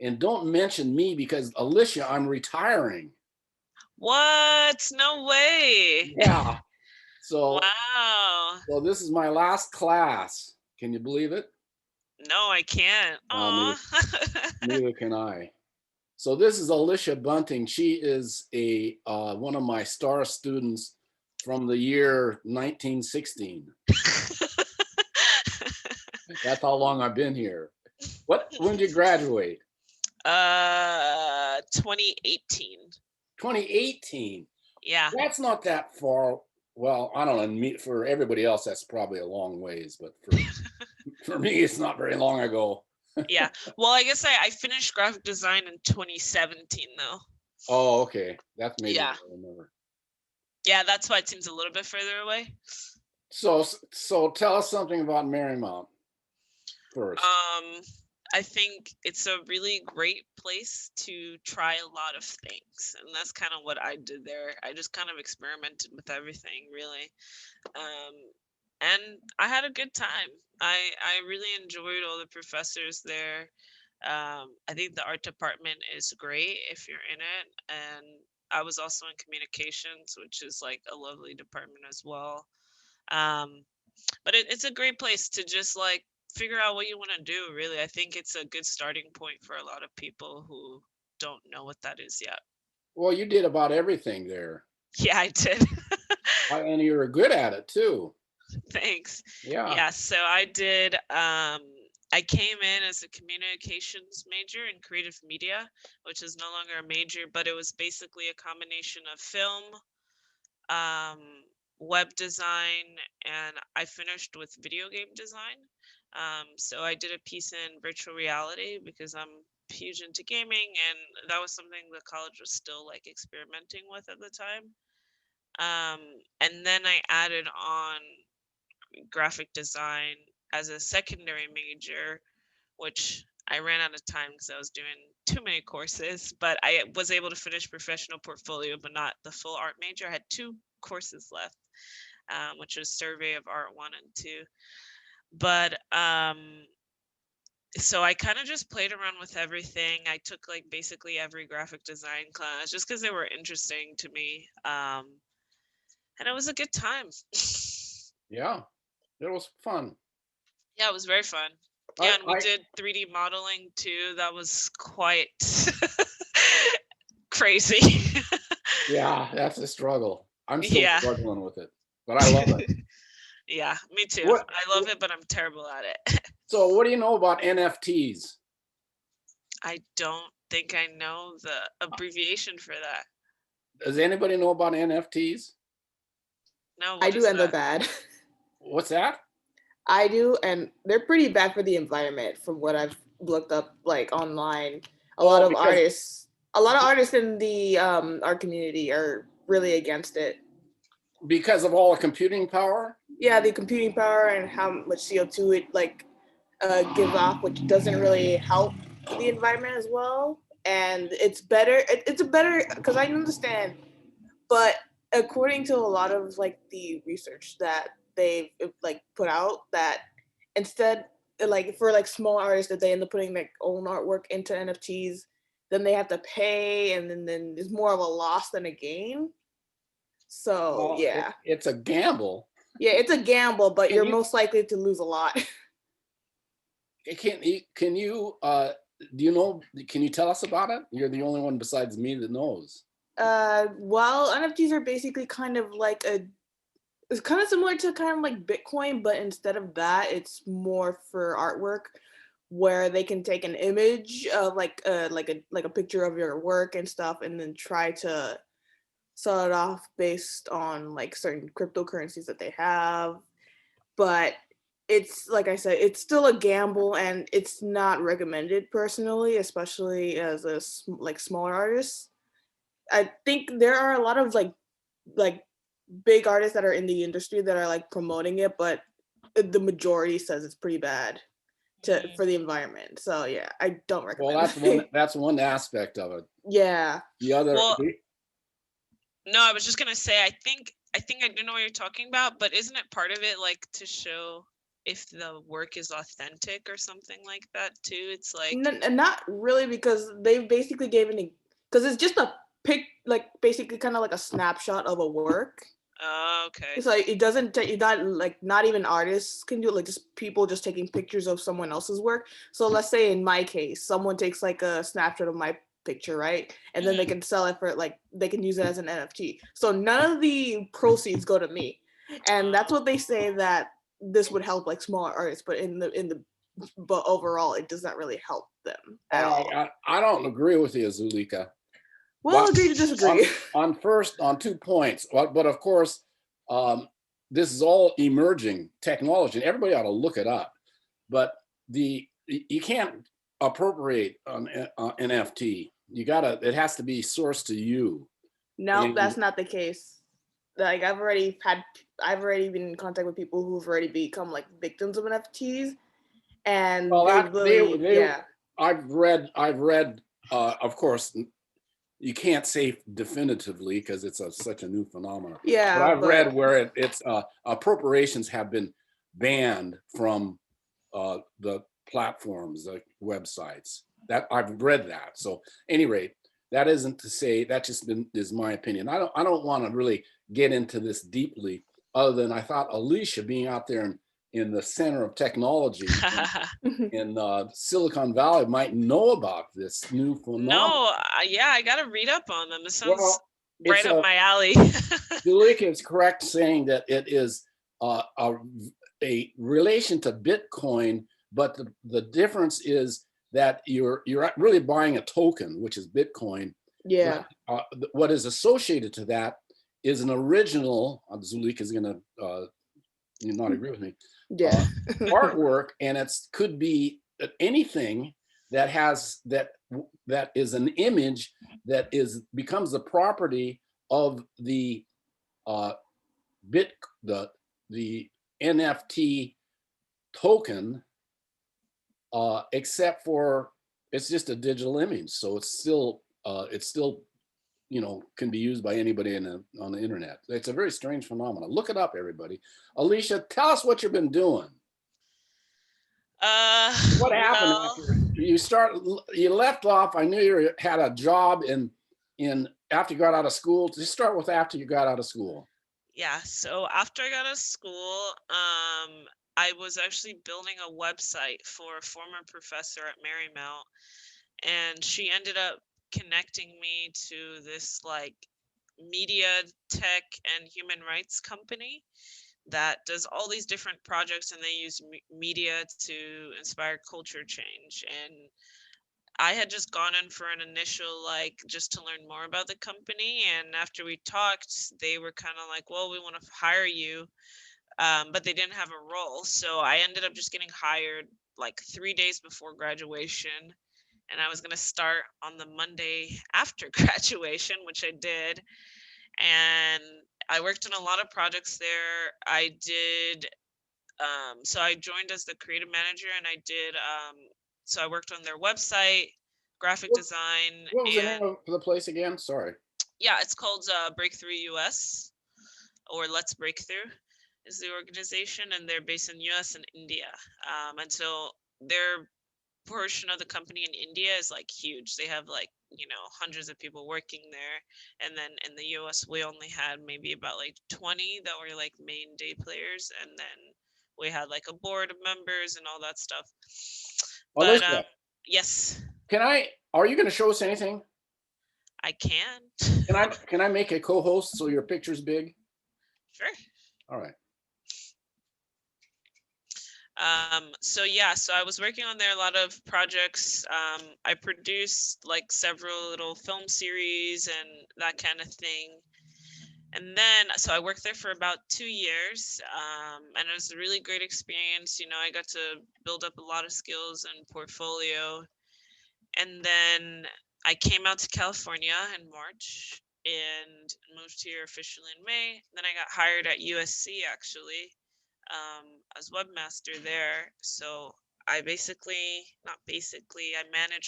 And don't mention me because Alicia, I'm retiring. What? No way. Yeah. So, Wow. so this is my last class. Can you believe it? No, I can't. Neither, Aw. neither can I. So this is Alishs Bunting. She is a one of my star students from the year 1916. That's how long I've been here. When did you graduate? 2018. 2018. Yeah. That's not that far. Well, I don't know. For everybody else, that's probably a long ways, but for me, it's not very long ago. Yeah. Well, I guess I finished graphic design in 2017 though. Oh, okay. That's maybe Yeah. what I remember. Yeah, that's why it seems a little bit further away. So tell us something about Marymount first. Um, I think it's a really great place to try a lot of things, and that's kind of what I did there. I just kind of experimented with everything, really. Um, and I had a good time. I really enjoyed all the professors there. I think the art department is great if you're in it, and I was also in communications, which is like a lovely department as well. Um, but it's a great place to just like figure out what you want to do. Really, I think it's a good starting point for a lot of people who don't know what that is yet. Well, you did about everything there, Yeah, I did. and you were good at it too. Thanks. Yeah. Yeah, so I did. I came in as a communications major in creative media, which is no longer a major, but it was basically a combination of film, um, web design, and I finished with video game design. So I did a piece in virtual reality because I'm huge into gaming, and that was something the college was still like experimenting with at the time. Um, and then I added on graphic design as a secondary major, which I ran out of time because I was doing too many courses, but I was able to finish professional portfolio, but not the full art major. I had two courses left, which was survey of art one and two. But so I kind of just played around with everything. I took like basically every graphic design class just because they were interesting to me. And it was a good time. Yeah. It was fun. Yeah, it was very fun. Yeah, I, and we I, did 3D modeling too. That was quite crazy. yeah, that's a struggle. I'm still Yeah. struggling with it, but I love it. Yeah, me too. What? I love it, but I'm terrible at it. So, what do you know about NFTs? I don't think I know the abbreviation for that. Does anybody know about NFTs? No, I what do, is and they're that? bad. What's that? I do, and they're pretty bad for the environment from what I've looked up like online. A lot Oh, of artists, a lot of artists in the art community are really against it. because of all the computing power. Yeah, the computing power and how much CO2 it like gives off, which doesn't really help the environment as well. And it's better. It's a better because I understand, but according to a lot of like the research that they've like put out, that instead like for like small artists that they end up putting their own artwork into NFTs, then they have to pay, and then there's more of a loss than a gain. So Well, yeah, it's a gamble. yeah, it's a gamble, but Can you're you most likely to lose a lot. can you do you know? Can you tell us about it? You're the only one besides me that knows. Well, NFTs are basically kind of like a it's kind of similar to kind of like Bitcoin, but instead of that, it's more for artwork where they can take an image of like a picture of your work and stuff and then try to sell it off based on like certain cryptocurrencies that they have. But it's like I said, it's still a gamble and it's not recommended personally, especially as a like smaller artist. I think there are a lot of like big artists that are in the industry that are like promoting it, but the majority says it's pretty bad to Mm. for the environment. So yeah, I don't Well, recommend it. that's one aspect of it. Yeah. The other, Well, no, I was just gonna say I think I do know what you're talking about, but isn't it part of it like to show if the work is authentic or something like that too. It's like, Not really, because they basically gave an, because it's just a pic, like basically kind of like a snapshot of a work. oh, okay. It's like it doesn't take, not like, not even artists can do it, like just people just taking pictures of someone else's work. So let's say in my case, someone takes like a snapshot of my picture, right? And then they can sell it for, like, they can use it as an NFT. So none of the proceeds go to me. And that's what they say, that this would help like smaller artists, but but overall it does not really help them at all. I don't agree with you, Zulika. Well, But agree to disagree. on 2 points, but of course, this is all emerging technology, and everybody ought to look it up. But you can't appropriate an NFT. It has to be sourced to you. No, And- that's not the case. Like I've already been in contact with people who've already become like victims of NFTs, and Well, they literally, yeah. I've read, of course, you can't say definitively because it's such a new phenomenon. Yeah, but I've read where it's appropriations have been banned from the platforms, the websites. That I've read that. So, any rate, that isn't to say that is my opinion. I don't want to really get into this deeply, other than I thought Alisha, being out there in the center of technology in Silicon Valley, might know about this new phenomenon. No, yeah, I gotta read up on them. It sounds right it's up my alley. Zulika is correct saying that it is a relation to Bitcoin, but the difference is that you're really buying a token, which is Bitcoin. Yeah. What is associated to that is an original. Zulika is going to not agree with me. Yeah. Artwork, and it could be anything that has that is an image that becomes the property of the the NFT token, except for it's just a digital image, so it's still can be used by anybody on the internet. It's a very strange phenomenon. Look it up, everybody. Alisha, tell us what you've been doing. What happened after you left off? I knew you had a job in after you got out of school. Just start with after you got out of school. Yeah, so after I got out of school, I was actually building a website for a former professor at Marymount, and she ended up connecting me to this like media tech and human rights company that does all these different projects, and they use media to inspire culture change. And I had just gone in for an initial, like, just to learn more about the company. And after we talked, they were kind of like, well, we want to hire you. But they didn't have a role. So I ended up just getting hired like 3 days before graduation. And I was going to start on the Monday after graduation, which I did. And I worked on a lot of projects there. I did, so I joined as the creative manager, and I did, so I worked on their website, graphic design. What was the name of the place again? Sorry. Yeah, it's called Breakthrough US, or Let's Breakthrough is the organization, and they're based in US and India. And so their portion of the company in India is like huge. They have like, hundreds of people working there. And then in the US, we only had maybe about like 20 that were like main day players. And then we had like a board of members and all that stuff. But Alisha, yes. Are you going to show us anything? I can. Can I make a co-host so your picture's big? Sure. All right. So I was working on there a lot of projects. I produced like several little film series and that kind of thing. And then, so I worked there for about 2 years, and it was a really great experience. I got to build up a lot of skills and portfolio. And then I came out to California in March and moved here officially in May. Then I got hired at USC actually, as webmaster there. So I manage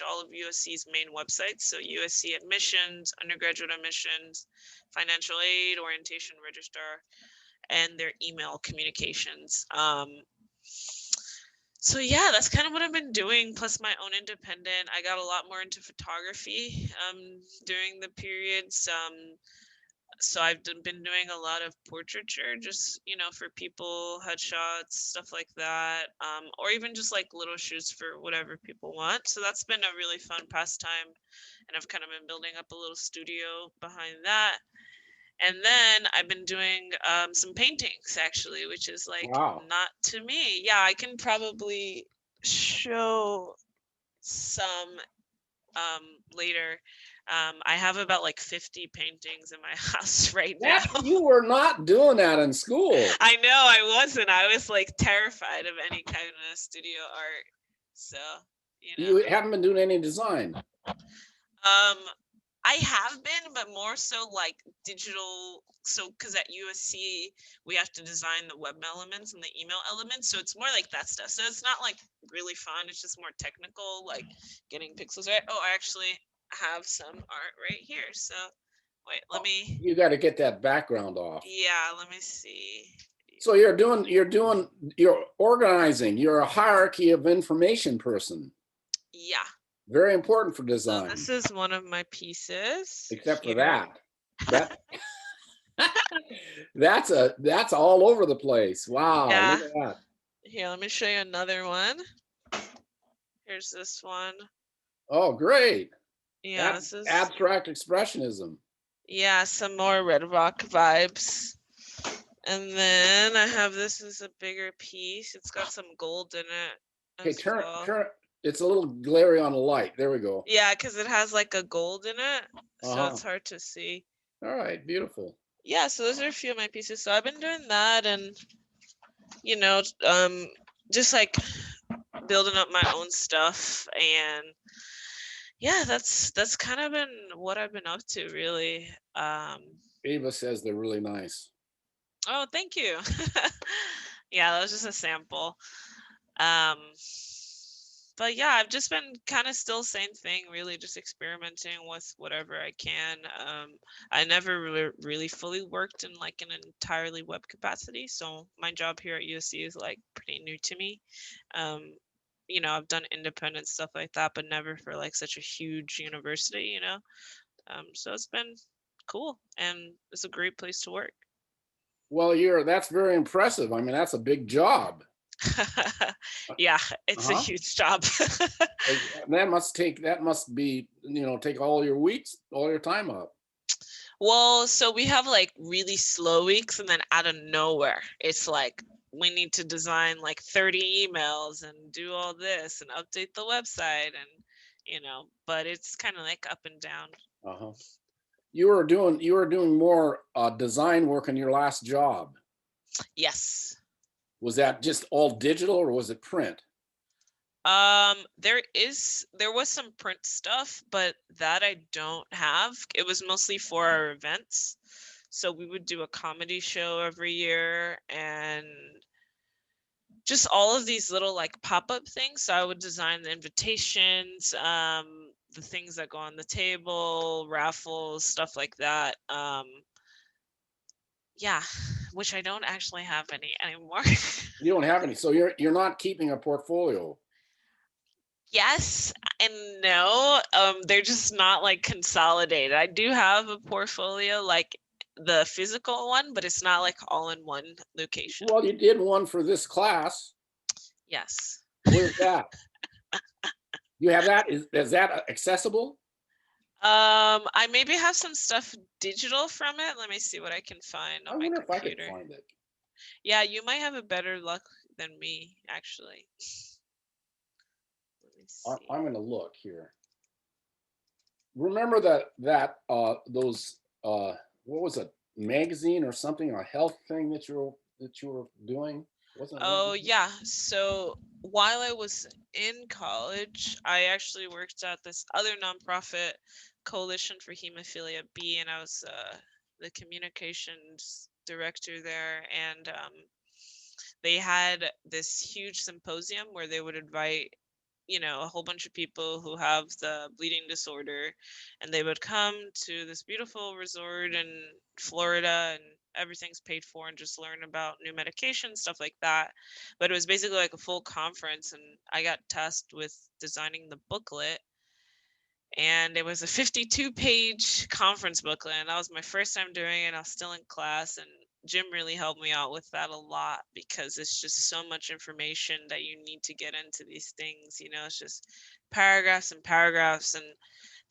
all of USC's main websites. So USC admissions, undergraduate admissions, financial aid, orientation registrar, and their email communications. So yeah, that's kind of what I've been doing, plus my own independent. I got a lot more into photography during the periods. So I've been doing a lot of portraiture, just for people, headshots, stuff like that, or even just like little shoots for whatever people want. So that's been a really fun pastime, and I've kind of been building up a little studio behind that. And then I've been doing some paintings actually, which is like Wow. not to me. Yeah, I can probably show some later. I have about like 50 paintings in my house right now. That you were not doing that in school. I know I wasn't. I was like terrified of any kind of studio art. So, You haven't been doing any design. Um, I have been, but more so like digital. So, because at USC, we have to design the web elements and the email elements. So, it's more like that stuff. So, it's not like really fun. It's just more technical, like getting pixels right. Oh, I actually have some art right here. So, wait, let me, You got to get that background off. yeah, let me see. So you're organizing. You're a hierarchy of information person. Yeah. Very important for So, design. this is one of my pieces. Except for here. that. That's all over the place. Wow. Yeah. Look at that. Here, let me show you another one. Here's this one. Oh, great. Yeah, this is abstract expressionism. yeah, some more Red Rock vibes. And then I have this as a bigger piece. It's got some gold in it. Okay, as turn. well. It's a little glary on the light. There we go. Yeah, because it has like a gold in it, so Uh-huh. it's hard to see. All right, beautiful. Yeah, so those are a few of my pieces. So I've been doing that, and just like building up my own stuff, and yeah, that's kind of been what I've been up to, really. Ava says they're really nice. Oh, thank you. Yeah, that was just a sample. Um, but yeah, I've just been kind of still same thing, really, just experimenting with whatever I can. I never really fully worked in like an entirely web capacity, so my job here at USC is like pretty new to me. Um, I've done independent stuff like that, but never for like such a huge university. So it's been cool, and it's a great place to work. Well, that's very impressive. I mean, that's a big job. Yeah, it's a huge job. That must be, take all your weeks, all your time up. Well, so we have like really slow weeks, and then out of nowhere, it's like we need to design like 30 emails and do all this and update the website, and but it's kind of like up and down. Uh-huh. You were doing more design work in your last job. Yes. Was that just all digital or was it print? There was some print stuff, but that I don't have. It was mostly for our events. So we would do a comedy show every year, and just all of these little like pop-up things. So I would design the invitations, the things that go on the table, raffles, stuff like that. Yeah, which I don't actually have any anymore. You don't have any, so you're not keeping a portfolio. Yes and no. They're just not like consolidated. I do have a portfolio, like the physical one, but it's not like all in one location. Well, you did one for this class. Yes. Where's that? You have that? Is that accessible? I maybe have some stuff digital from it. Let me see what I can find on my computer. I could find it. Yeah, you might have a better luck than me, actually. Let me see. I'm going to look here. Remember those what was it, magazine or something, a health thing that you were doing? Wasn't it? Oh yeah. So while I was in college, I actually worked at this other nonprofit, Coalition for Hemophilia B, and I was the communications director there. And they had this huge symposium where they would invite you know, a whole bunch of people who have the bleeding disorder, and they would come to this beautiful resort in Florida, and everything's paid for, and just learn about new medication, stuff like that. But it was basically like a full conference, and I got tasked with designing the booklet, and it was a 52-page conference booklet, and that was my first time doing it. I was still in class, and Jim really helped me out with that a lot, because it's just so much information that you need to get into these things. You know, it's just paragraphs and paragraphs. And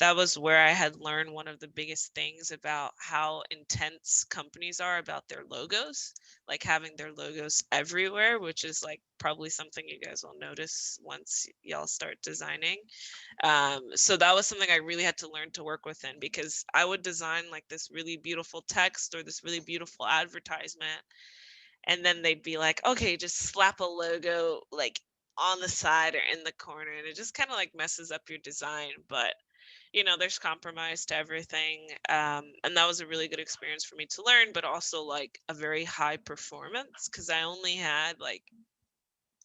that was where I had learned one of the biggest things about how intense companies are about their logos, like having their logos everywhere, which is like probably something you guys will notice once y'all start designing. So that was something I really had to learn to work within, because I would design like this really beautiful text or this really beautiful advertisement, and then they'd be like, okay, just slap a logo like on the side or in the corner, and it just kind of like messes up your design. But you know, there's compromise to everything. And that was a really good experience for me to learn, but also like a very high performance, because I only had like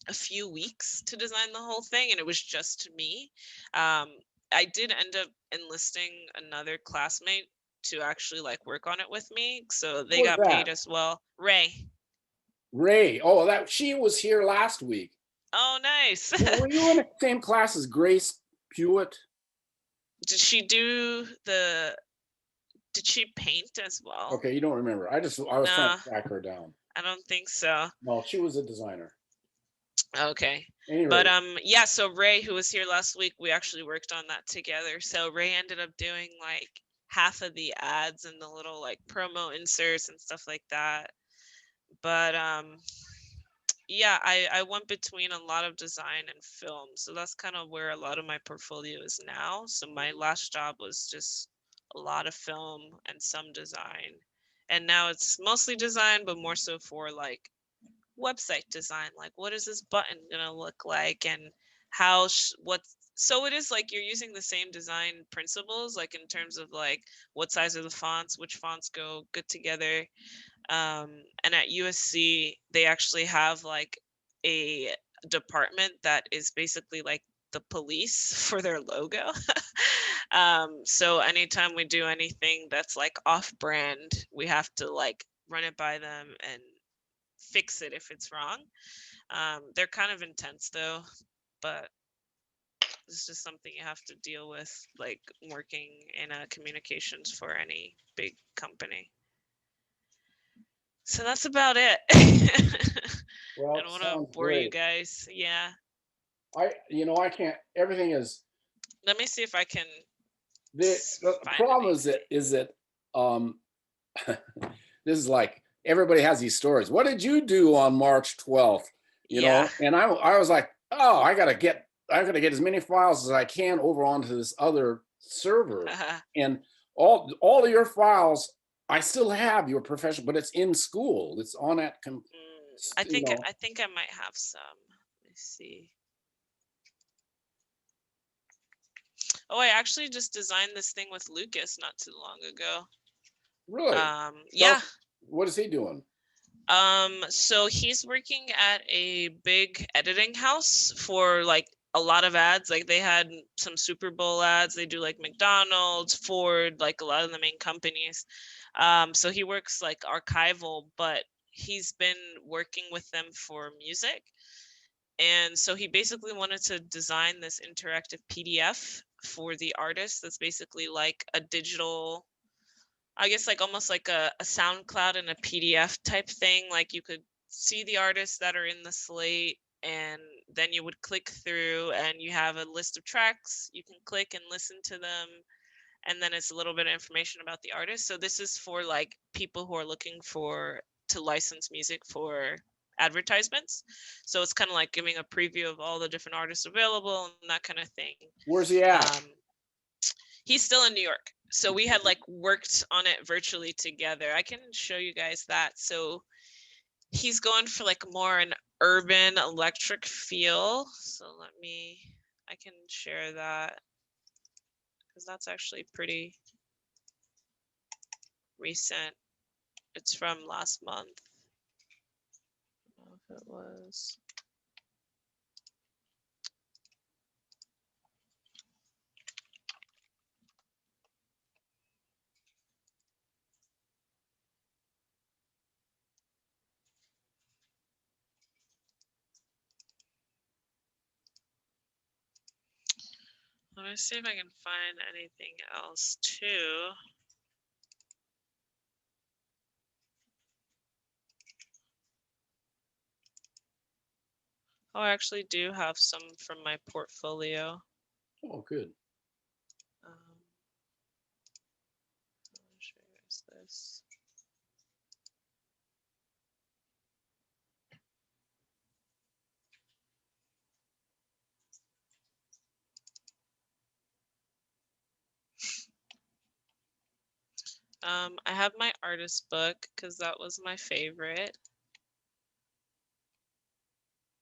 a few weeks to design the whole thing, and it was just me. Um, I did end up enlisting another classmate to actually like work on it with me, so Who they was got paid that? as well. Ray. Ray. Oh, that she was here last week. Oh, nice. Were you in the same class as Grace Pewitt? Did she do the? Did she paint as well? Okay, you don't remember. I was trying No, to track her down. I don't think so. No, she was a designer. Okay. But Anyway, yeah, so Ray, who was here last week, we actually worked on that together. So Ray ended up doing like half of the ads and the little like promo inserts and stuff like that. But yeah, I went between a lot of design and film. So that's kind of where a lot of my portfolio is now. So my last job was just a lot of film and some design. And now it's mostly design, but more so for like website design, like what is this button gonna look like, and what. So it is like you're using the same design principles, like in terms of like what size are the fonts, which fonts go good together. And at USC they actually have like a department that is basically like the police for their logo. So anytime we do anything that's like off brand, we have to like run it by them and fix it if it's wrong. They're kind of intense though, but it's just something you have to deal with, like working in communications for any big company. So that's about it. I well, don't want to sounds bore you great. guys. Yeah. I can't. Everything is Let me see if I can the find problem anything. is that um this is like everybody has these stories. What did you do on March 12th? Yeah. And I was like, oh, I gotta get as many files as I can over onto this other server. And all of your files, I still have your professional, but it's in school. It's on that I think I might have some. Let me see. Oh, I actually just designed this thing with Lucas not too long ago. really. Yeah. What is he doing? So he's working at a big editing house for like a lot of ads. Like they had some Super Bowl ads. They do like McDonald's, Ford, like a lot of the main companies. So he works like archival, but he's been working with them for music. And so he basically wanted to design this interactive PDF for the artist that's basically like a digital, I guess like almost like a SoundCloud and a PDF type thing. Like you could see the artists that are in the slate, and then you would click through and you have a list of tracks. You can click and listen to them, and then it's a little bit of information about the artist. So this is for like people who are looking for to license music for advertisements. So it's kind of like giving a preview of all the different artists available and that kind of thing. Where's he at? He's still in New York. So we had like worked on it virtually together. I can show you guys that. So he's going for like more an urban electric feel. So I can share that because that's actually pretty recent. It's from last month. I don't know if it was. Let me see if I can find anything else too. Oh, I actually do have some from my portfolio. Oh, good. I'll show you guys this. I have my artist book because that was my favorite.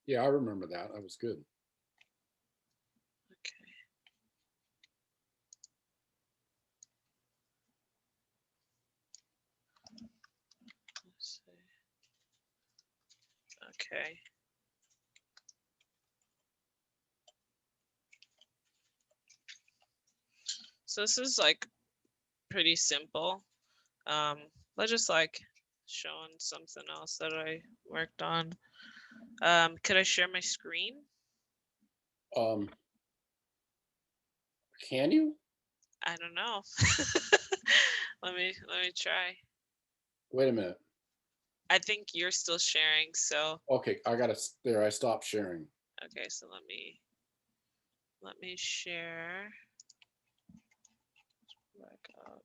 Yeah, I remember that. That was good. Okay. Let's see. Okay. So this is like pretty simple. Let's just like showing something else that I worked on. Could I share my screen? Um, can you? I don't know. let me try. Wait a minute. I think you're still sharing, so Okay, I got it there. I stopped sharing. okay, so let me share back up.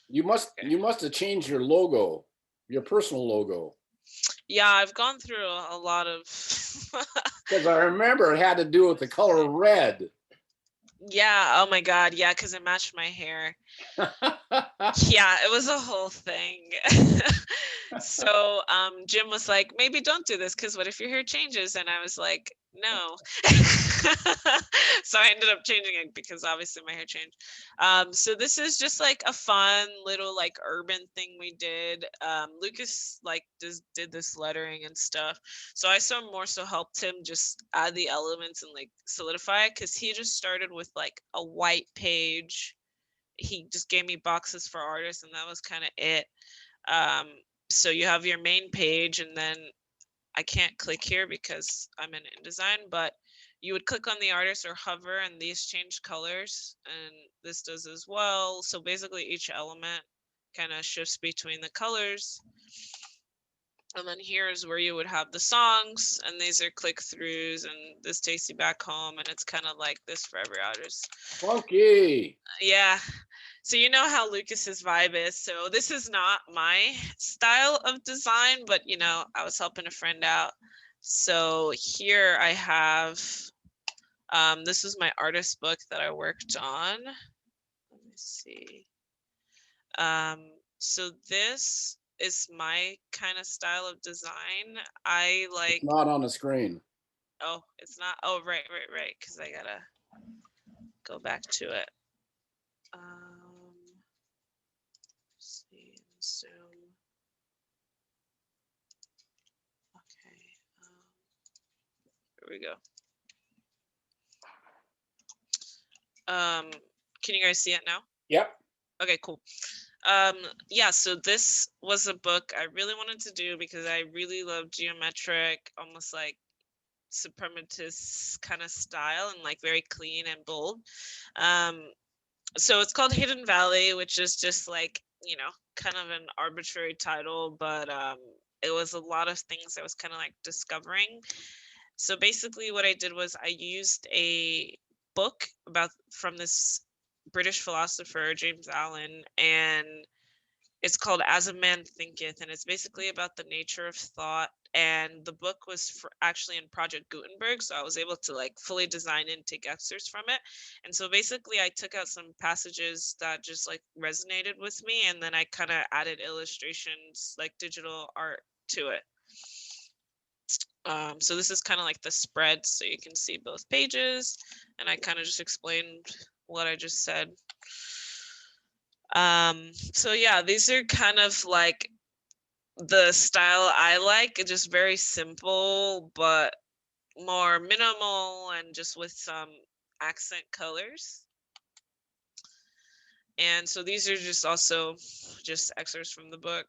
You Okay. must have changed your logo, your personal logo. Yeah, I've gone through a lot of Because I remember it had to do with the color red. yeah, oh my god, yeah, because it matched my hair. Yeah, it was a whole thing. So Jim was like, maybe don't do this because what if your hair changes? And I was like, no. So I ended up changing it because obviously my hair changed. So this is just like a fun little like urban thing we did. Lucas like did this lettering and stuff. So I more so helped him just add the elements and like solidify it because he just started with like a white page. He just gave me boxes for artists and that was kind of it. um, so you have your main page and then I can't click here because I'm in InDesign, but you would click on the artist or hover and these change colors and this does as well. So basically each element kind of shifts between the colors. And then here's where you would have the songs and these are click throughs and this takes you back home and it's kind of like this for every artist. Funky. Yeah. So you know how Lucas's vibe is. So this is not my style of design, but you know, I was helping a friend out. So here I have, this is my artist book that I worked on. Let me see. So this is my kind of style of design. I like, It's not on the screen. oh, it's not, oh, right, because I gotta go back to it. See, Zoom. Okay. Here we go. Can you guys see it now? Yep. Okay, cool. Yeah, so this was a book I really wanted to do because I really love geometric, almost like suprematist kind of style and like very clean and bold. So it's called Hidden Valley, which is just like, you know, kind of an arbitrary title, but it was a lot of things I was kind of like discovering. So basically what I did was I used a book about from this British philosopher, James Allen, and it's called As a Man Thinketh, and it's basically about the nature of thought. And the book was actually in Project Gutenberg, so I was able to like fully design and take excerpts from it. And so basically I took out some passages that just like resonated with me, and then I kind of added illustrations, like digital art to it. So this is kind of like the spread, so you can see both pages, and I kind of just explained what I just said. So yeah, these are kind of like the style I like, just very simple, but more minimal and just with some accent colors. And so these are just also just excerpts from the book.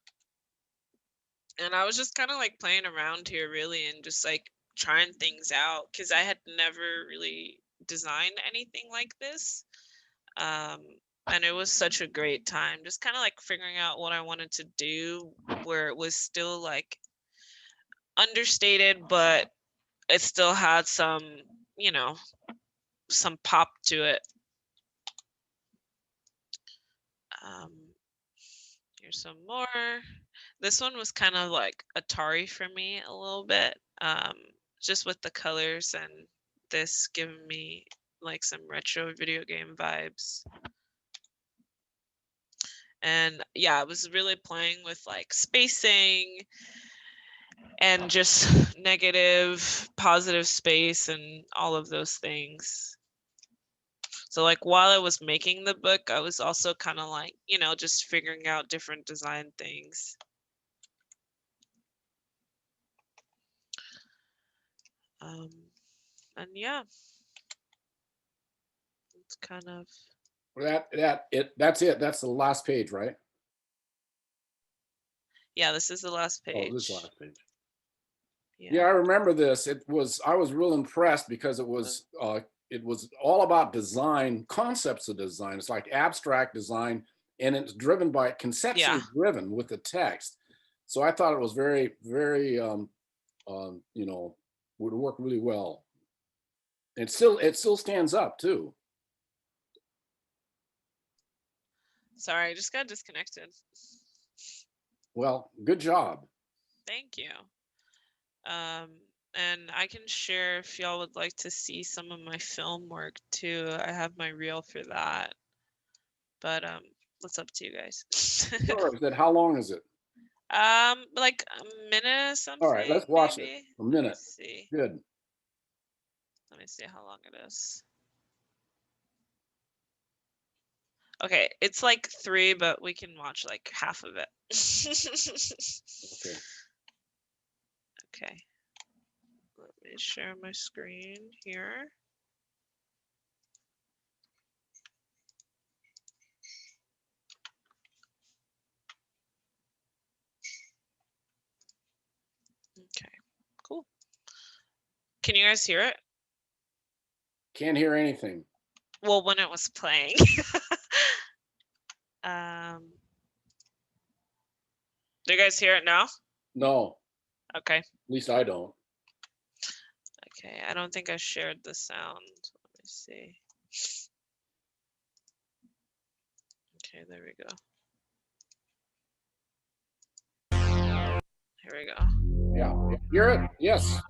And I was just kind of like playing around here really and just like trying things out because I had never really designed anything like this. And it was such a great time, just kind of like figuring out what I wanted to do where it was still like understated, but it still had some, you know, some pop to it. Here's some more. This one was kind of like Atari for me a little bit, just with the colors and this giving me like some retro video game vibes. And yeah, I was really playing with like spacing and just negative, positive space and all of those things. So like while I was making the book, I was also kind of like, you know, just figuring out different design things. And yeah, it's kind of. That's it. That's the last page, right? Yeah, this is the last page. Oh, this is the last page. Yeah, I remember this. I was real impressed because it was all about design, concepts of design. It's like abstract design, and it's driven by conceptually driven with the text. So I thought it was very, very, you know, would work really well. It still stands up too. Sorry, I just got disconnected. Well, good job. Thank you. And I can share if y'all would like to see some of my film work too. I have my reel for that. But it's up to you guys. Sure. How long is it? Like a minute or something. All right, let's watch maybe. it. A minute. Let's see. Good. Let me see how long it is. Okay, it's like 3, but we can watch like half of it. Okay. Okay. Let me share my screen here. Okay, cool. Can you guys hear it? Can't hear anything. Well, when it was playing. Do you guys hear it now? No. Okay. At least I don't. Okay, I don't think I shared the sound. Let me see. Okay, there we go. Here we go. Yeah. Hear it? Yes.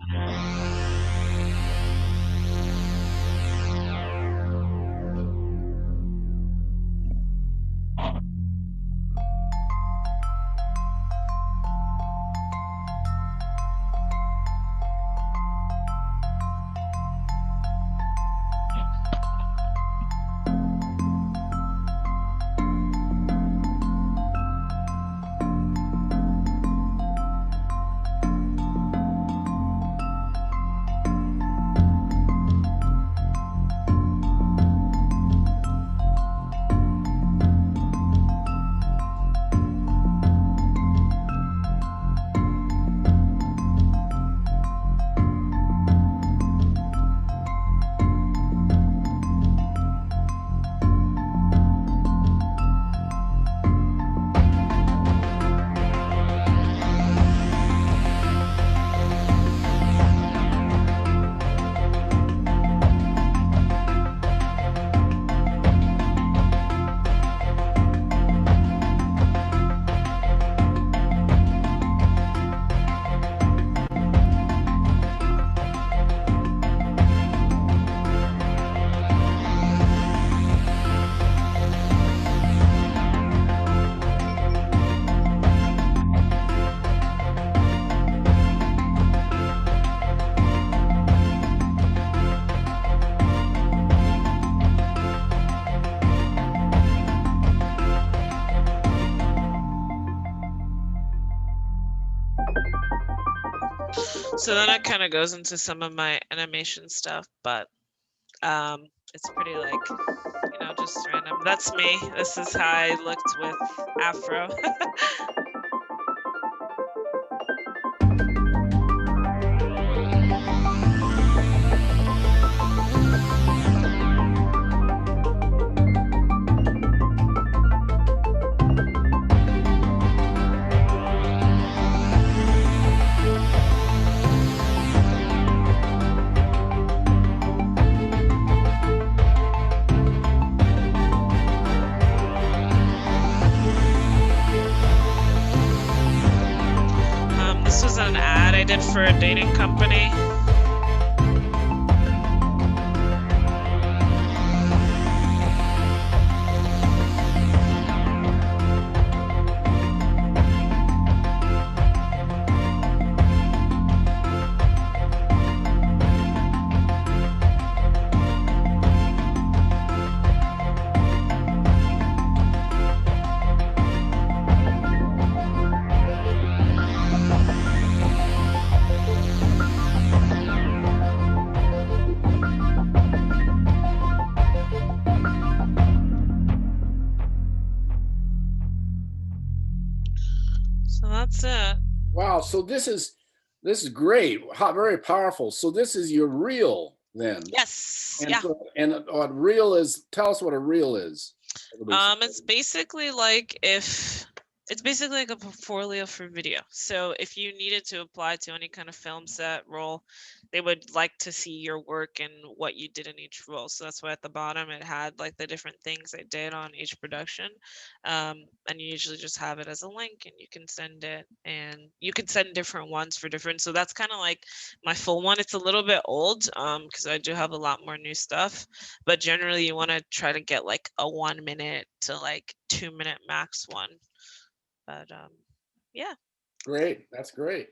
So then it kind of goes into some of my animation stuff, but it's pretty like, you know, just random. That's me. This is how I looked with Afro. for a dating company. So that's it. Wow. So this is great. How very powerful. So this is your reel then. Yes. And Yeah. so, and what reel is? Tell us what a reel is. It's basically like it's basically like a portfolio for video. So if you needed to apply to any kind of film set role, they would like to see your work and what you did in each role. So that's why at the bottom it had like the different things I did on each production. And you usually just have it as a link and you can send it, and you can send different ones for different. So that's kind of like my full one. It's a little bit old because I do have a lot more new stuff, but generally you want to try to get like a 1 minute to like 2 minute max one. But yeah. Great. That's great.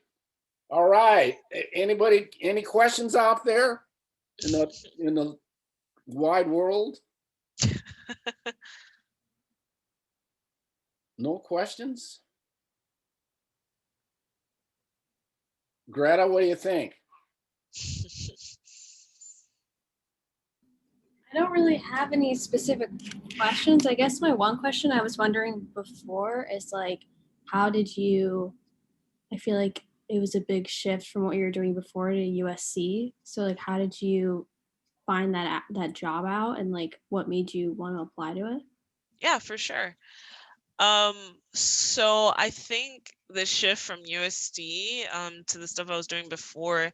All right. Anybody, any questions out there in the wide world? No questions? Greta, what do you think? I don't really have any specific questions. I guess my one question I was wondering before is like, how did you, I feel like it was a big shift from what you were doing before to USC. So like, how did you find that job out, and like what made you want to apply to it? Yeah, for sure. So I think the shift from USD to the stuff I was doing before,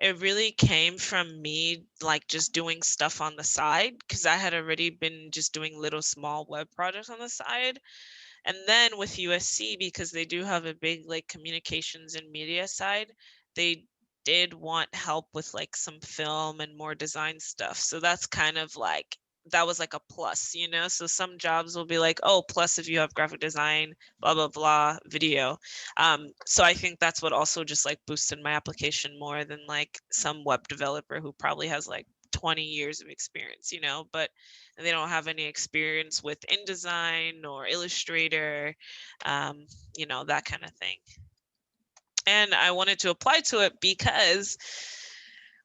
it really came from me like just doing stuff on the side, because I had already been just doing little small web projects on the side. And then with USC, because they do have a big like communications and media side, they did want help with like some film and more design stuff. So that's kind of like, that was like a plus, you know? So some jobs will be like, oh, plus if you have graphic design, blah, blah, blah, video. So I think that's what also just like boosted my application more than like some web developer who probably has like 20 years of experience, you know, but they don't have any experience with InDesign or Illustrator, you know, that kind of thing. And I wanted to apply to it because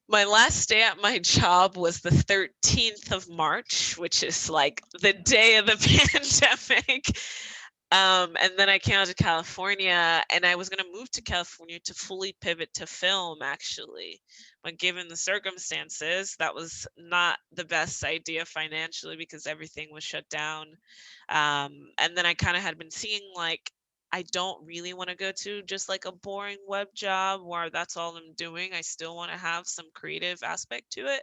my last day at my job was the 13th of March, which is like the day of the pandemic. And then I came out to California, and I was going to move to California to fully pivot to film, actually. But given the circumstances, that was not the best idea financially because everything was shut down. And then I kind of had been seeing like, I don't really want to go to just like a boring web job where that's all I'm doing. I still want to have some creative aspect to it.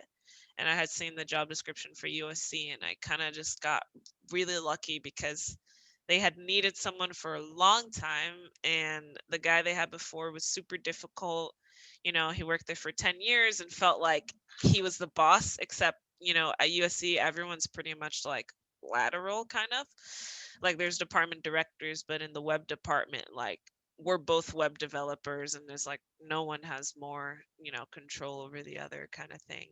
And I had seen the job description for USC, and I kind of just got really lucky because they had needed someone for a long time, and the guy they had before was super difficult. You know, he worked there for 10 years and felt like he was the boss, except, you know, at USC, everyone's pretty much like lateral kind of. Like there's department directors, but in the web department, like we're both web developers, and there's like no one has more, you know, control over the other kind of thing.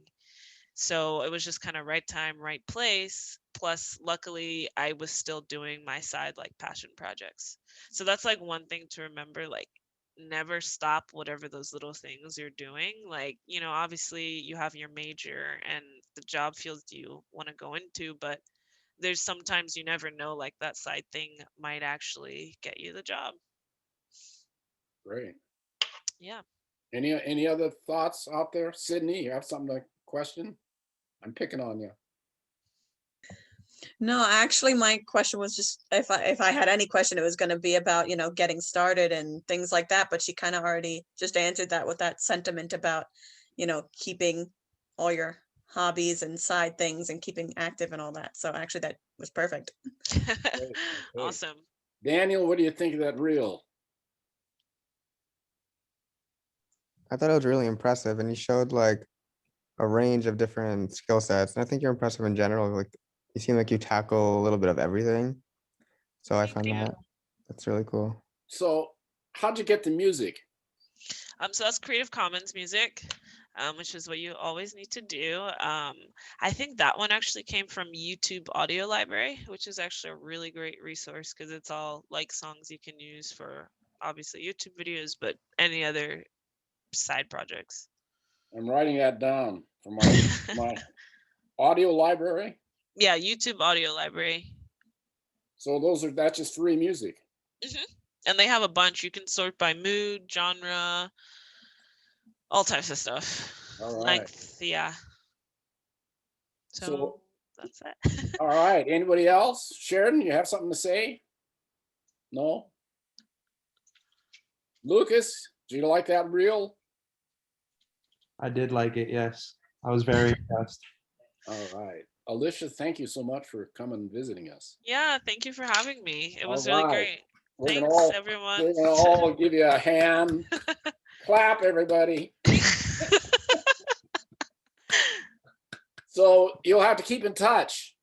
So it was just kind of right time, right place. Plus, luckily, I was still doing my side like passion projects. So that's like one thing to remember, like never stop whatever those little things you're doing. Like, you know, obviously you have your major and the job field you want to go into, but there's sometimes you never know, like that side thing might actually get you the job. Great. Yeah. Any other thoughts out there? Sydney, you have something to question? I'm picking on you. No, actually, my question was just if I had any question, it was going to be about, you know, getting started and things like that. But she kind of already just answered that with that sentiment about, you know, keeping all your hobbies and side things and keeping active and all that. So actually, that was perfect. Okay. Awesome. Daniel, what do you think of that reel? I thought it was really impressive, and you showed like a range of different skill sets. And I think you're impressive in general. Like you seem like you tackle a little bit of everything. So I Thank find you. that's really cool. So how'd you get the music? So that's Creative Commons music, which is what you always need to do. I think that one actually came from YouTube Audio Library, which is actually a really great resource because it's all like songs you can use for obviously YouTube videos, but any other side projects. I'm writing that down for my audio library. Yeah, YouTube Audio Library. So that's just free music. And they have a bunch. You can sort by mood, genre, all types of stuff. All right. Length, yeah. So That's it. all right. Anybody else? Sheridan, you have something to say? No? Lucas, do you like that reel? I did like it, yes. I was very impressed. All right. Alisha, thank you so much for coming and visiting us. Yeah, thank you for having me. It was All really right. great. We're Thanks, gonna everyone. We're gonna all give you a hand. Clap, everybody. So you'll have to keep in touch.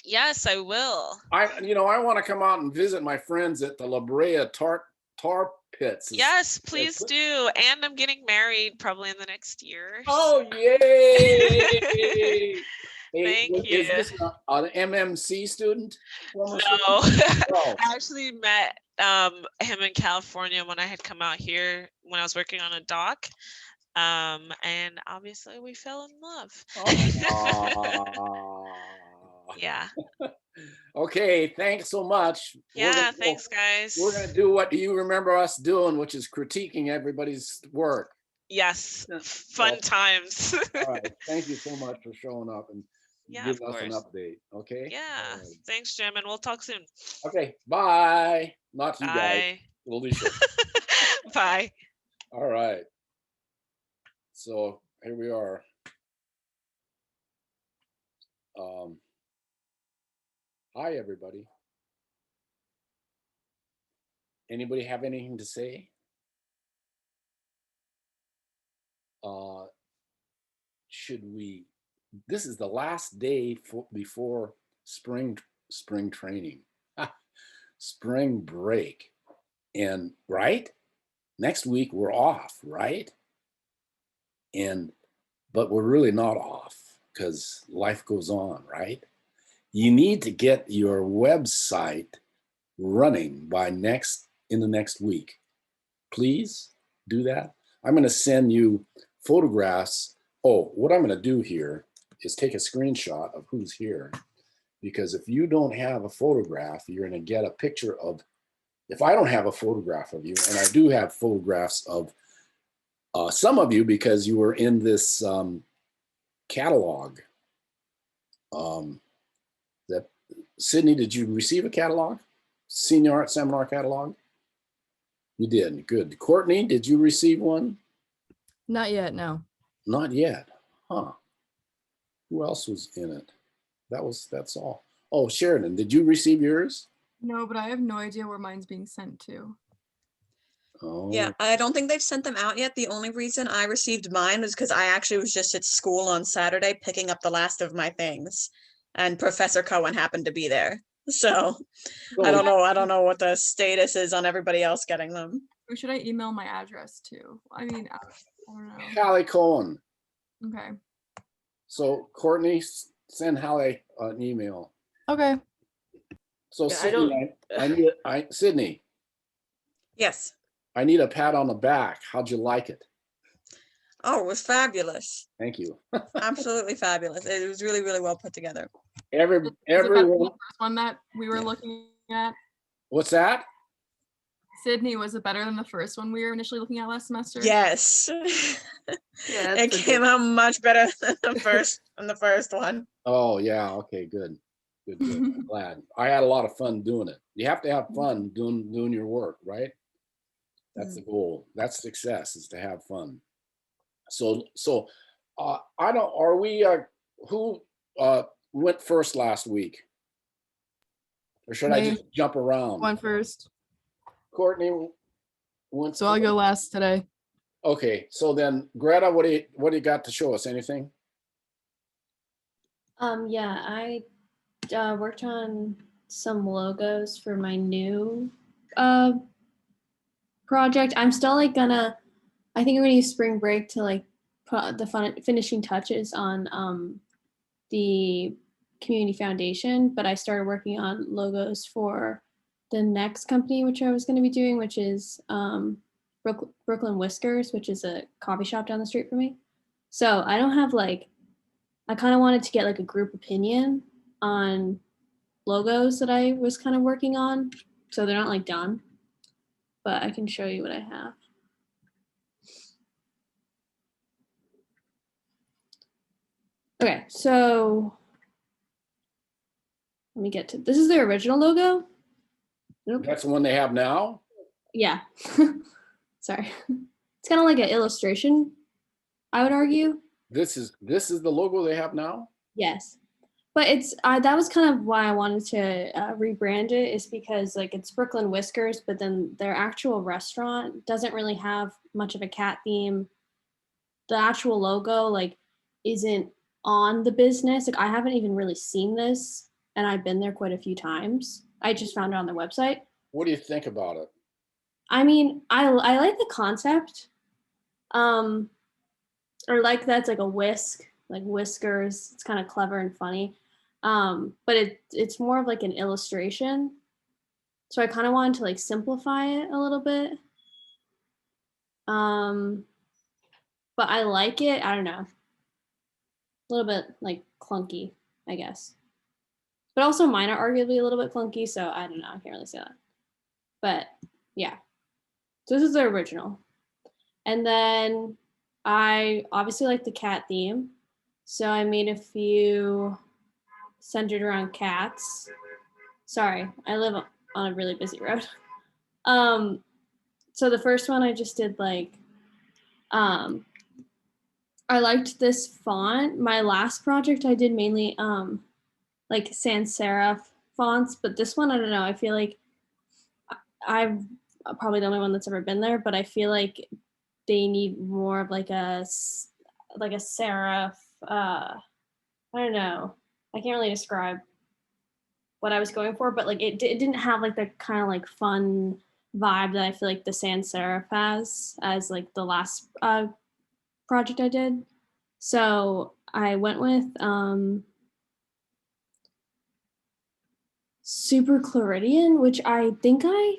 Yes, I will. I want to come out and visit my friends at the La Brea tar pits. Yes, please do. And I'm getting married probably in the next year. Oh, yay! Thank you. Is this an MMC student? No, Oh. I actually met him in California when I had come out here when I was working on a dock. And obviously we fell in love. Yeah. Okay, thanks so much. Yeah, thanks, guys. We're gonna do what you remember us doing, which is critiquing everybody's work. Yes, fun times. All right, thank you so much for showing up and giving us an update. Okay. Yeah, thanks, Jim, and we'll talk soon. Okay, bye. Not you guys. Bye. Alicia. Bye. All right. So here we are. Hi, everybody. Anybody have anything to say? This is the last day before spring training, spring break. And right, next week we're off, right? But we're really not off because life goes on, right? You need to get your website running in the next week. Please do that. I'm going to send you photographs. Oh, what I'm going to do here is take a screenshot of who's here, because if you don't have a photograph, you're going to get a picture of, if I don't have a photograph of you, and I do have photographs of some of you because you were in this catalog. Sydney, did you receive a catalog? Senior Art Seminar catalog? You did, good. Courtney, did you receive one? Not yet, no. Not yet, huh? Who else was in it? That's all. Oh, Sheridan, did you receive yours? No, but I have no idea where mine's being sent to. Oh. Yeah, I don't think they've sent them out yet. The only reason I received mine was because I actually was just at school on Saturday picking up the last of my things, and Professor Cohen happened to be there. So I don't know what the status is on everybody else getting them. Who should I email my address to? I mean, I don't know. Hallie Cohen. Okay. So Courtney, send Hallie an email. Okay. So Sydney, Sydney. Yes. I need a pat on the back. How'd you like it? Oh, it was fabulous. Thank you. Absolutely fabulous. It was really, really well put together. Everyone. The first one that we were looking at. What's that? Sydney, was it better than the first one we were initially looking at last semester? Yes. Yeah, it came out much better than the first one. Oh yeah. Okay. Good. Good. I'm glad. I had a lot of fun doing it. You have to have fun doing your work, right? That's the goal. That's success, is to have fun. So I don't. Are we? Who went first last week? Or should I just jump around? One first. Courtney went. So I'll go last today. Okay, so then Greta, what do you got to show us? Anything? Yeah, I worked on some logos for my new project. I'm still like I think I'm gonna use spring break to like put the finishing touches on the community foundation, but I started working on logos for the next company which I was going to be doing, which is Brooklyn Whiskers, which is a coffee shop down the street from me. So I don't have like, I kind of wanted to get like a group opinion on logos that I was kind of working on, so they're not like done, but I can show you what I have. Okay, so let me get to, this is the original logo. Nope. That's the one they have now? Yeah. Sorry. It's kind of like an illustration, I would argue. This is the logo they have now? Yes. But it's that was kind of why I wanted to rebrand it, is because like it's Brooklyn Whiskers, but then their actual restaurant doesn't really have much of a cat theme. The actual logo like isn't on the business. Like I haven't even really seen this, and I've been there quite a few times. I just found it on their website. What do you think about it? I mean, I like the concept. Or like that's like a whisk, like whiskers. It's kind of clever and funny. But it's more of like an illustration. So I kind of wanted to like simplify it a little bit. But I like it. I don't know. A little bit like clunky, I guess. But also mine are arguably a little bit clunky, so I don't know. I can't really say that. But yeah. So this is the original. And then I obviously like the cat theme. So I made a few centered around cats. Sorry, I live on a really busy road. So the first one I just did like, I liked this font. My last project I did mainly like sans serif fonts, but this one I don't know. I feel like I'm probably the only one that's ever been there, but I feel like they need more of like a serif. I don't know. I can't really describe what I was going for, but like it didn't have like the kind of like fun vibe that I feel like the sans serif has as like the last project I did. So I went with Super Claridian, which I think I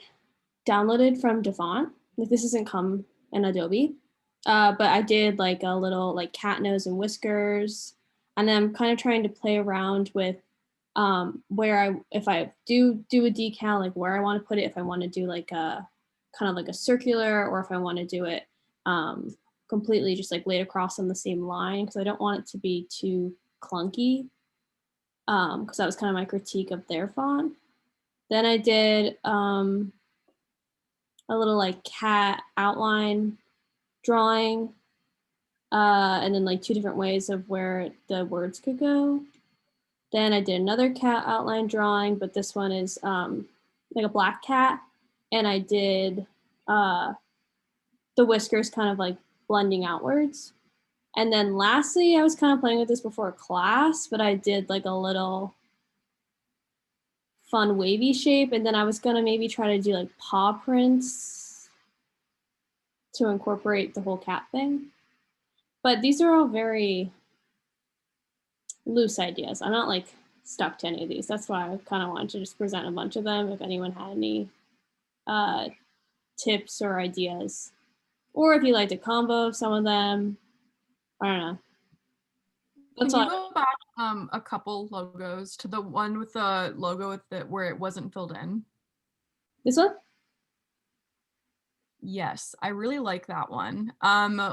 downloaded from Devant. Like this doesn't come in Adobe. But I did like a little like cat nose and whiskers. And then I'm kind of trying to play around with where if I do a decal, like where I want to put it, if I want to do like a kind of like a circular, or if I want to do it completely just like laid across on the same line, because I don't want it to be too clunky, because that was kind of my critique of their font. Then I did a little like cat outline drawing, and then like two different ways of where the words could go. Then I did another cat outline drawing, but this one is like a black cat, and I did the whiskers kind of like blending outwards. And then lastly, I was kind of playing with this before class, but I did like a little fun wavy shape, and then I was gonna maybe try to do like paw prints to incorporate the whole cat thing. But these are all very loose ideas. I'm not like stuck to any of these. That's why I kind of wanted to just present a bunch of them if anyone had any tips or ideas, or if you liked a combo of some of them. I don't know. That's Can you all. go back a couple logos to the one with the logo with it where it wasn't filled in? This one? Yes, I really like that one.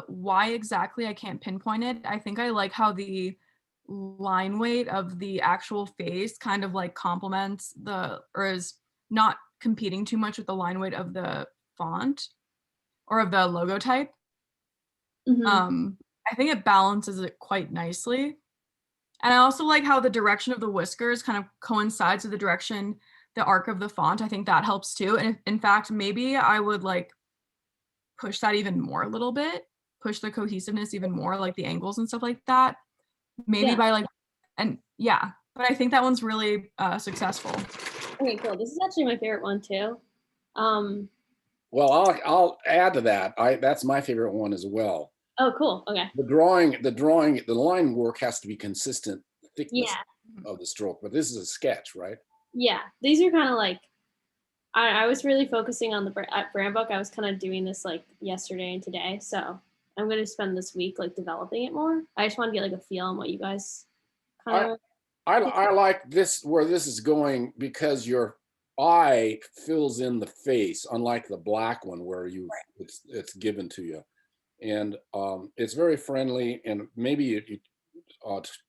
Why exactly? I can't pinpoint it. I think I like how the line weight of the actual face kind of like complements or is not competing too much with the line weight of the font or of the logo type. Mm-hmm. I think it balances it quite nicely. And I also like how the direction of the whiskers kind of coincides with the direction, the arc of the font. I think that helps too. And in fact, maybe I would like push that even more a little bit, push the cohesiveness even more, like the angles and stuff like that. Maybe Yeah. by like, and yeah, but I think that one's really successful. Okay, cool. This is actually my favorite one too. Well, I'll add to that. That's my favorite one as well. Oh, cool. Okay. The line work has to be consistent thickness Yeah. of the stroke, but this is a sketch, right? Yeah. These are kind of like, I was really focusing on at brand book. I was kind of doing this like yesterday and today. So I'm going to spend this week like developing it more. I just want to get like a feel on what you guys kind of. I like this, where this is going, because your eye fills in the face, unlike the black one where it's given to you. And it's very friendly, and maybe you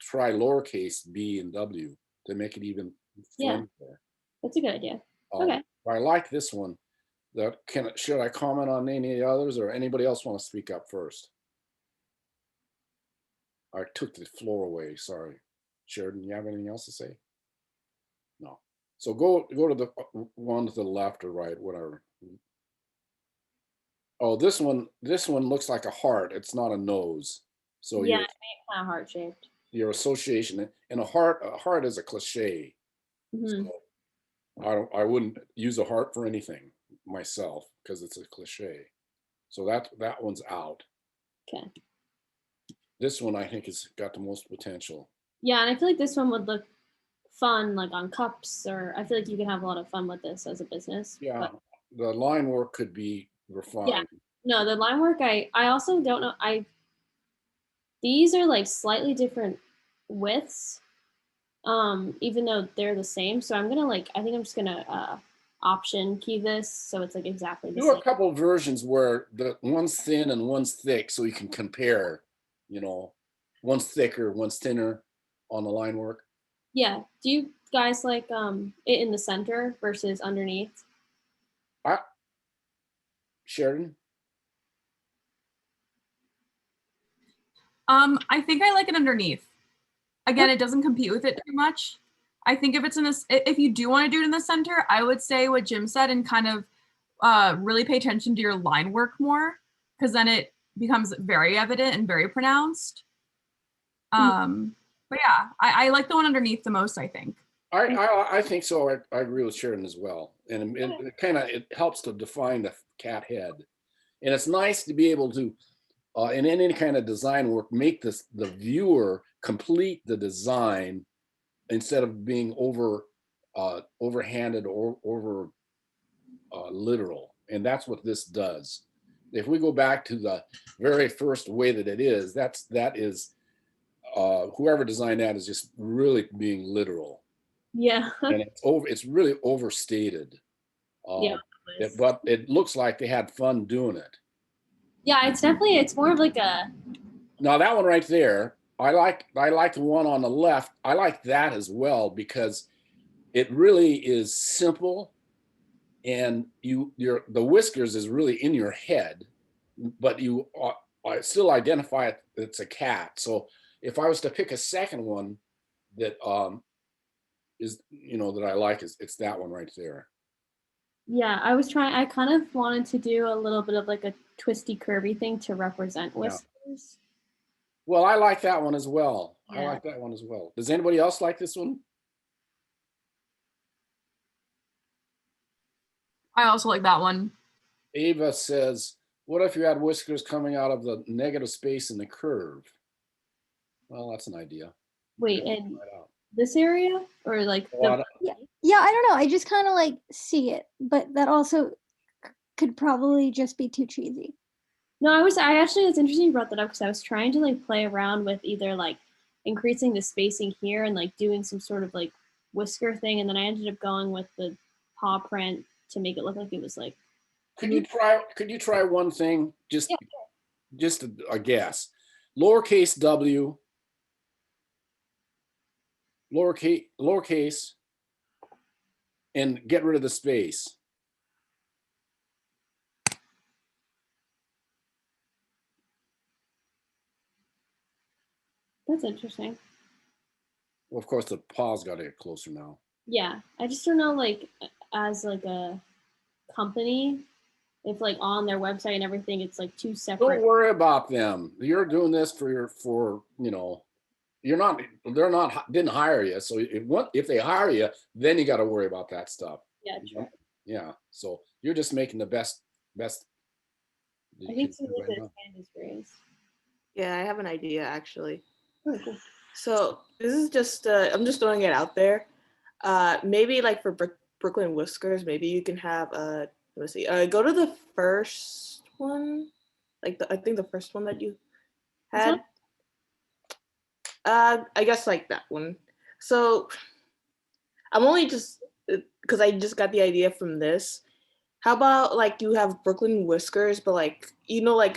try lowercase b and w to make it even Yeah, friendlier. that's a good idea. Okay. I like this one. Should I comment on any others, or anybody else want to speak up first? I took the floor away, sorry. Sheridan, you have anything else to say? No. So go to the one to the left or right, whatever. Oh, this one looks like a heart. It's not a nose. So Yeah, it's kind of heart shaped. Your association, and a heart is a cliche. Mm-hmm. So I wouldn't use a heart for anything myself, because it's a cliche. So that one's out. Okay. This one I think has got the most potential. Yeah, and I feel like this one would look fun, like on cups, or I feel like you can have a lot of fun with this as a business. Yeah, but, the line work could be refined. yeah. No, the line work, I also don't know. These are like slightly different widths, even though they're the same. So I'm gonna I think I'm just gonna option key this so it's like exactly the Do same. a couple of versions where the one's thin and one's thick, so you can compare. One's thicker, one's thinner on the line work. Yeah. Do you guys like it in the center versus underneath? Sheridan? I think I like it underneath. Again, it doesn't compete with it too much. I think if it's if you do want to do it in the center, I would say what Jim said and kind of really pay attention to your line work more, because then it becomes very evident and very pronounced. But yeah, I like the one underneath the most, I think. I think so. I agree with Sheridan as well. And it helps to define the cat head. And it's nice to be able to, in any kind of design work, make the viewer complete the design instead of being overhanded or over literal. And that's what this does. If we go back to the very first way that it is, that is whoever designed that is just really being literal. Yeah. And it's really overstated. Yeah. But it looks like they had fun doing it. Yeah, it's more of like a. Now that one right there, I like the one on the left. I like that as well, because it really is simple, and the whiskers is really in your head, but you still identify it's a cat. So if I was to pick a second one that is that I like, it's that one right there. Yeah, I kind of wanted to do a little bit of like a twisty curvy thing to represent whiskers. Yeah. Well, I like that one as well. Yeah. I like that one as well. Does anybody else like this one? I also like that one. Ava says, what if you had whiskers coming out of the negative space in the curve? Well, that's an idea. Wait, in this area or like yeah, I don't know. I just kind of like see it, but that also could probably just be too cheesy. No, I actually, it's interesting you brought that up, because I was trying to like play around with either like increasing the spacing here and like doing some sort of like whisker thing, and then I ended up going with the paw print to make it look like it was like. Could you try one thing? Just a guess. Lowercase w, lowercase, and get rid of the space. That's interesting. Well, of course, the paw's got to get closer now. Yeah, I just don't know, like as like a company, if like on their website and everything, it's like two Don't separate. worry about them. You're doing this they're not, didn't hire you. So if they hire you, then you got to worry about that stuff. Yeah, You true. know? Yeah. So you're just making the best. I you think can to do make right it now. expand experience. Yeah, I have an idea actually. Oh, cool. So this is just I'm just throwing it out there. Maybe like for Brooklyn Whiskers, maybe you can have let me see. Go to the first one, like I think the first one that you This had. one? I guess like that one. So I'm only just because I just got the idea from this. How about like you have Brooklyn Whiskers, but like like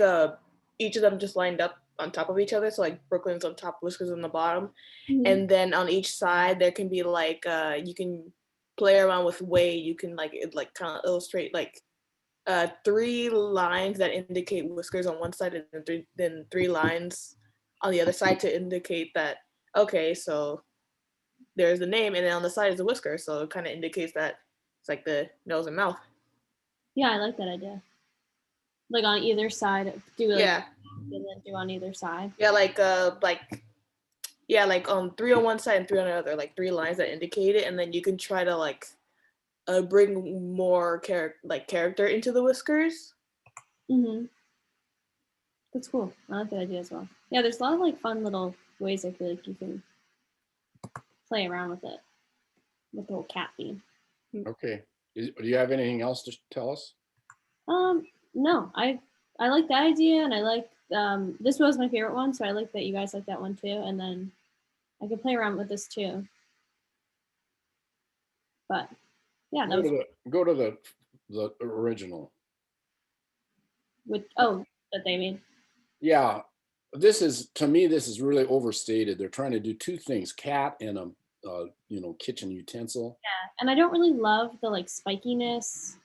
each of them just lined up on top of each other. So like Brooklyn's on top, Whiskers on the bottom, Mhm. and then on each side there can be like you can play around with way you can like kind of illustrate like 3 lines that indicate Whiskers on one side, and then three lines on the other side to indicate that okay, so there's the name, and then on the side is a whisker, so it kind of indicates that it's like the nose and mouth. Yeah, I like that idea. Like on either side, do like Yeah, and then do on either side. yeah, like on 3 on one side and 3 on the other, like 3 lines that indicate it, and then you can try to like bring more character into the whiskers. Mm-hmm. That's cool. I like that idea as well. Yeah, there's a lot of like fun little ways I feel like you can play around with it, with the whole cat theme. Okay. Do you have anything else to tell us? No, I like that idea, and I like this was my favorite one, so I like that you guys like that one too, and then I can play around with this too. But yeah, that was Go to the original. with that they made. Yeah, to me this is really overstated. They're trying to do two things: cat and a kitchen utensil. Yeah, and I don't really love the like spikiness.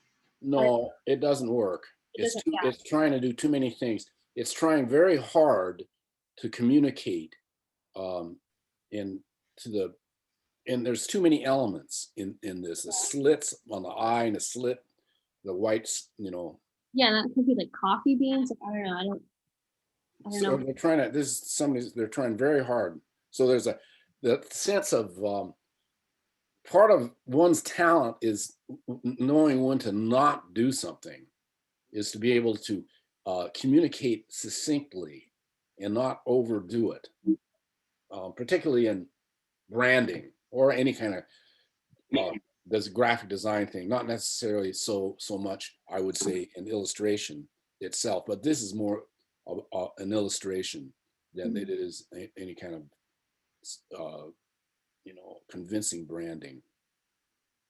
No, it doesn't work. It's trying to do too many things. It's trying very hard to communicate and there's too many elements in this. The slits on the eye and the slit, the whites, Yeah, that could be like coffee beans. I don't know. I don't so know. they're trying to, they're trying very hard. So there's the sense of part of one's talent is knowing when to not do something, is to be able to communicate succinctly and not overdo it, particularly in branding or any kind of this graphic design thing, not necessarily so much, I would say, in illustration itself, but this is more of an illustration than it is any kind of convincing branding.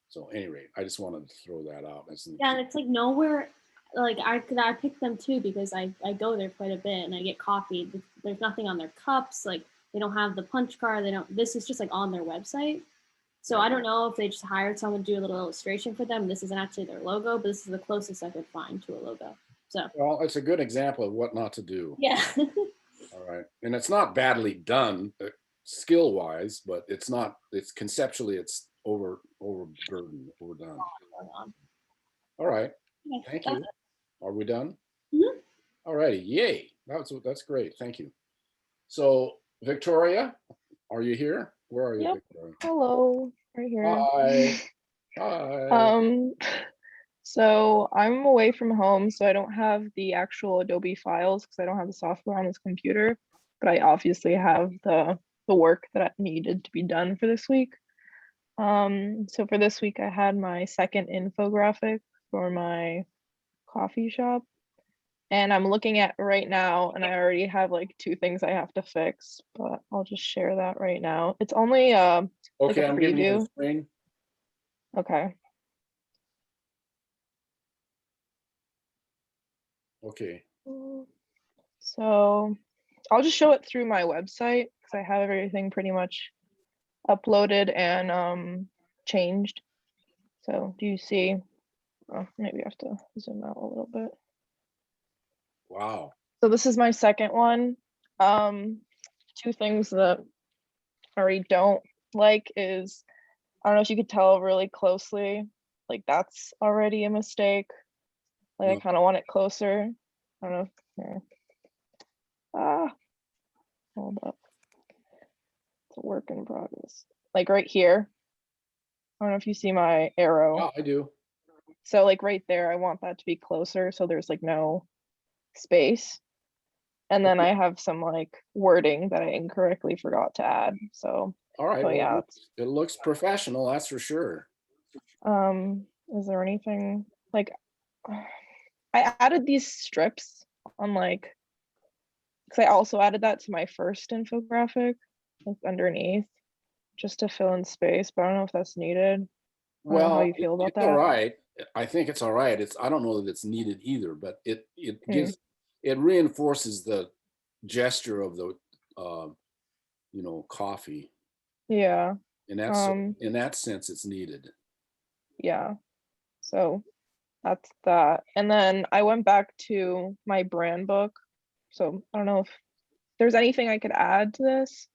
So at any rate, I just wanted to throw that out. Yeah, and it's like nowhere. Like I pick them too because I go there quite a bit and I get coffee. There's nothing on their cups. Like they don't have the punch card. They don't. This is just like on their website. So I don't know if they just hired someone to do a little illustration for them. This isn't actually their logo, but this is the closest I could find to a logo. So well, it's a good example of what not to do. yeah. All right, and it's not badly done skill wise, but it's conceptually it's overburdened, overdone. All right, thank you. Are we done? Mm-hmm. All righty, yay! That's great. Thank you. So Victoria, are you here? Where are you, Yep. Victoria? Hello, right here. Hi. Hi. So I'm away from home, so I don't have the actual Adobe files because I don't have the software on this computer, but I obviously have the work that needed to be done for this week. So for this week, I had my second infographic for my coffee shop, and I'm looking at right now, and I already have like 2 things I have to fix, but I'll just share that right now. It's only like Okay, a I'm giving you the preview. screen. Okay. Okay. So I'll just show it through my website because I have everything pretty much uploaded and changed. So do you see? Oh, maybe I have to zoom out a little bit. Wow. So this is my second one. 2 things that I already don't like is, I don't know if you could tell really closely, like that's already a mistake. Like I No. kind of want it closer. I don't know. Here. Hold up. It's a work in progress. Like right here. I don't know if you see my arrow. Yeah, I do. So like right there, I want that to be closer so there's like no space. And then I have some like wording that I incorrectly forgot to add. So All right. so Well, yeah. it looks professional, that's for sure. Is there anything like I added these strips on like because I also added that to my first infographic, like underneath, just to fill in space, but I don't know if that's needed. I don't know how Well, you feel about it's all that. right. I think it's all right. I don't know that it's needed either, but it Mm. it reinforces the gesture of the coffee. Yeah. And that's in that sense, it's needed. Yeah. So that's that. And then I went back to my brand book. So I don't know if there's anything I could add to this.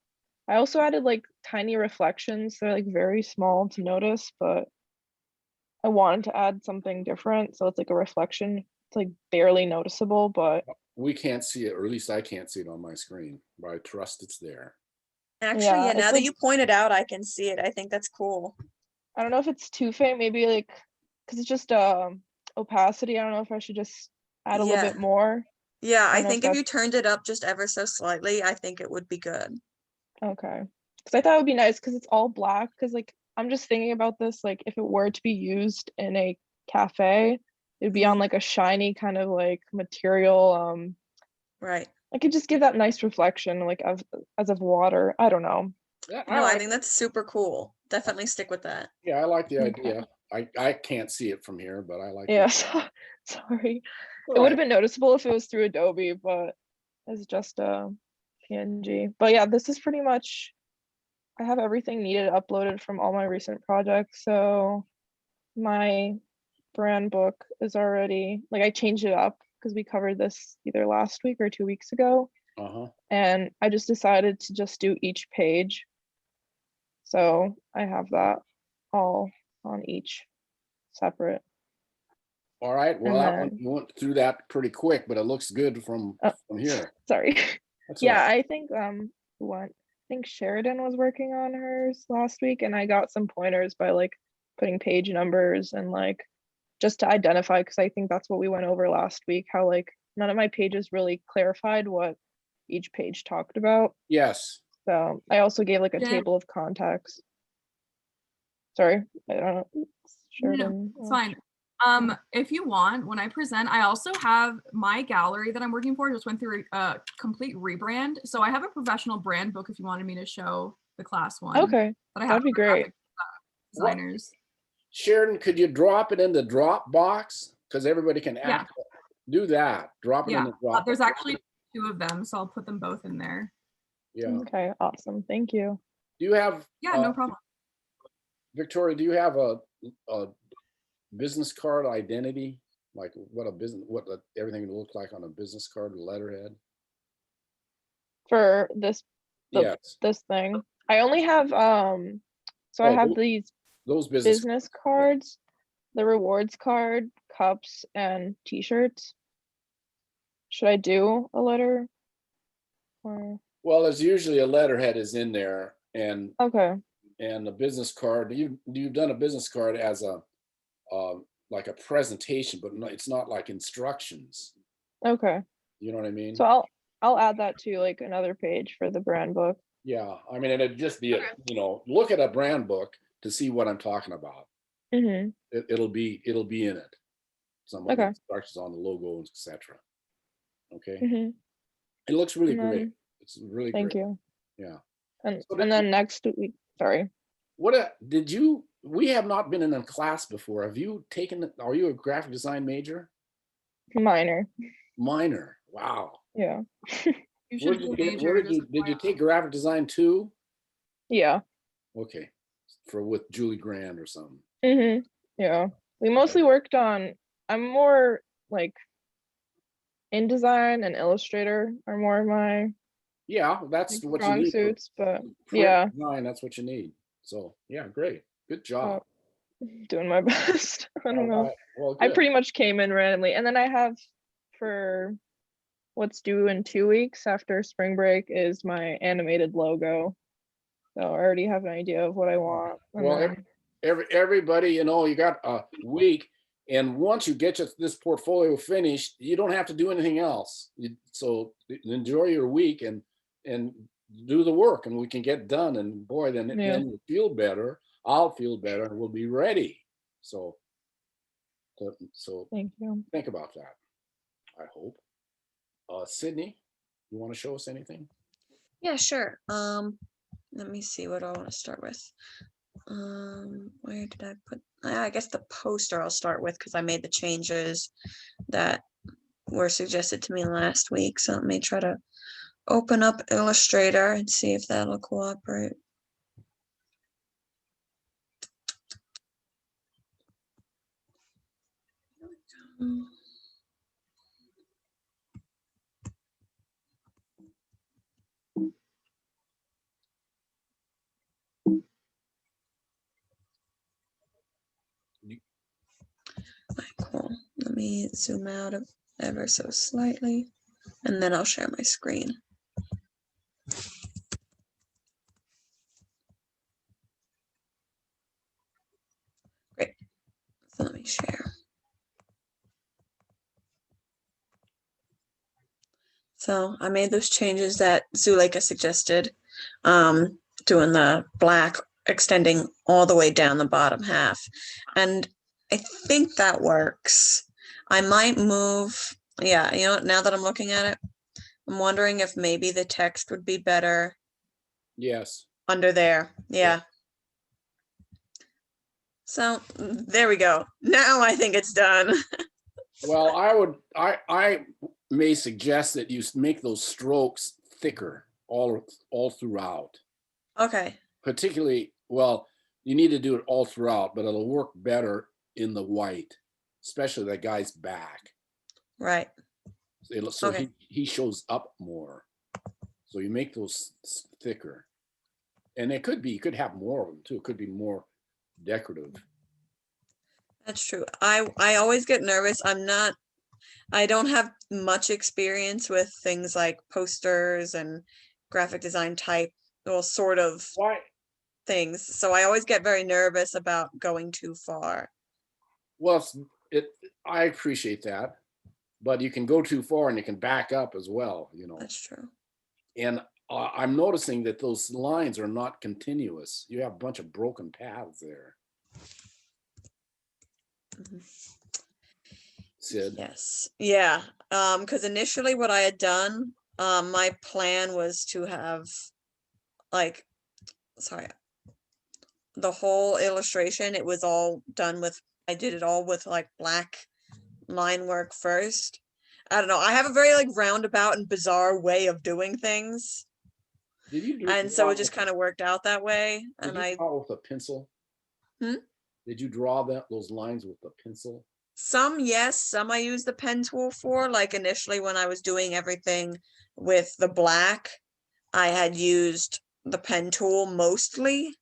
I also added like tiny reflections. They're like very small to notice, but I wanted to add something different. So it's like a reflection. It's like barely noticeable, but We can't see it, or at least I can't see it on my screen, but I trust it's there. Actually, yeah, yeah, now it's that like, you pointed out, I can see it. I think that's cool. I don't know if it's too faint, maybe like, cause it's just opacity. I don't know if I should just add a little Yeah. bit more. Yeah, I I don't know think if if you turned it up just ever so slightly, I think it would be good. Okay. Cause I thought it would be nice cause it's all black. Cause like, I'm just thinking about this, like if it were to be used in a cafe, it'd be on like a shiny kind of like material. Right. I could just give that nice reflection, like as of water. I don't know. Yeah, No, I like think that's super cool. Definitely stick with that. Yeah, I like the Okay. idea. I can't see it from here, but I like Yeah, it. sorry. All It would right. have been noticeable if it was through Adobe, but it's just a PNG. But yeah, this is pretty much, I have everything needed uploaded from all my recent projects. So my brand book is already, like I changed it up because we covered this either last week or 2 weeks ago. Uh-huh. And I just decided to just do each page. So I have that all on each separate. All right. Well, And that one then, you went through that pretty quick, but it looks good from here. sorry. That's all Yeah, right. I think I think Sheridan was working on hers last week, and I got some pointers by like putting page numbers and like just to identify, because I think that's what we went over last week, how like none of my pages really clarified what each page talked about. Yes. So I also gave like a Yeah. table of context. Sorry, I don't know. No, Sheridan. it's fine. If you want, when I present, I also have my gallery that I'm working for just went through a complete rebrand. So I have a professional brand book if you wanted me to show the class one. Okay, That I have that'd be for great. graphic designers. Sheridan, could you drop it in the Dropbox? Because everybody can Yeah. do that. Drop it in Yeah, the Dropbox. there's actually 2 of them, so I'll put them both in there. Yeah. Okay, awesome. Thank you. Do you have Yeah, no problem. Victoria, do you have a business card identity? Like what everything would look like on a business card, letterhead? For this Yes. this thing. I only have so I Oh, have these those business business cards, the rewards card, cups, and t-shirts. Should I do a letter? Or Well, there's usually a letterhead is in there, and okay. a business card. You've done a business card as a like a presentation, but it's not like instructions. Okay. You know what I mean? So I'll add that to like another page for the brand book. Yeah, I mean, and it'd just be look at a brand book to see what I'm talking about. Mm-hmm. It'll be in it. Some of the instructions on the logo, etc. Okay. Mm-hmm. It looks really And great. then, It's really thank great. you. Yeah. And So and then next week, sorry. We have not been in a class before. Have you taken, are you a graphic design major? Minor. Minor. Wow. Yeah. You should Did you take graphic design too? Yeah. Okay. With Julie Grand or something. Mm-hmm. Yeah. We mostly worked on, I'm more like InDesign and Illustrator are more of my Yeah, that's what you strong need. suits, but Print yeah. design, that's what you need. So yeah, great. Good job. doing my best. I don't know. Well, I good. pretty much came in randomly, and then I have for what's due in 2 weeks after spring break is my animated logo. So I already have an idea of what I want. And Well, then, everybody, you know, you got a week, and once you get this portfolio finished, you don't have to do anything else. So enjoy your week and do the work, and we can get done. And boy, then Yeah. you feel better. I'll feel better, and we'll be ready. So thank you. think about that. I hope. Sydney, you want to show us anything? Yeah, sure. Let me see what I want to start with. Where did I put? I guess the poster I'll start with because I made the changes that were suggested to me last week. So let me try to open up Illustrator and see if that'll cooperate. Cool. Let me zoom out ever so slightly, and then I'll share my screen. Great. So let me share. So I made those changes that Zuleika suggested, doing the black extending all the way down the bottom half. And I think that works. I might move, yeah, you know, now that I'm looking at it, I'm wondering if maybe the text would be better Yes. under there. Yeah. So there we go. Now I think it's done. Well, I may suggest that you make those strokes thicker all throughout. Okay. Particularly, well, you need to do it all throughout, but it'll work better in the white, especially that guy's back. Right. So Okay. he shows up more. So you make those thicker. And it could be, you could have more of them too. It could be more decorative. That's true. I always get nervous. I don't have much experience with things like posters and graphic design type, well, sort of things. So I always get very nervous about going too far. Well, I appreciate that, but you can go too far and you can back up as well, you know. That's true. And I'm noticing that those lines are not continuous. You have a bunch of broken paths there. Mm-hmm. Sid? Yes. Yeah. Because initially what I had done, my plan was to have the whole illustration, it was all done with, I did it all with like black line work first. I don't know. I have a very like roundabout and bizarre way of doing things. Did you And so it just kind of worked out that way. Did And you draw with a pencil? Did you draw those lines with a pencil? Some, yes, some I used the pen tool for. Like initially when I was doing everything with the black, I had used the pen tool mostly.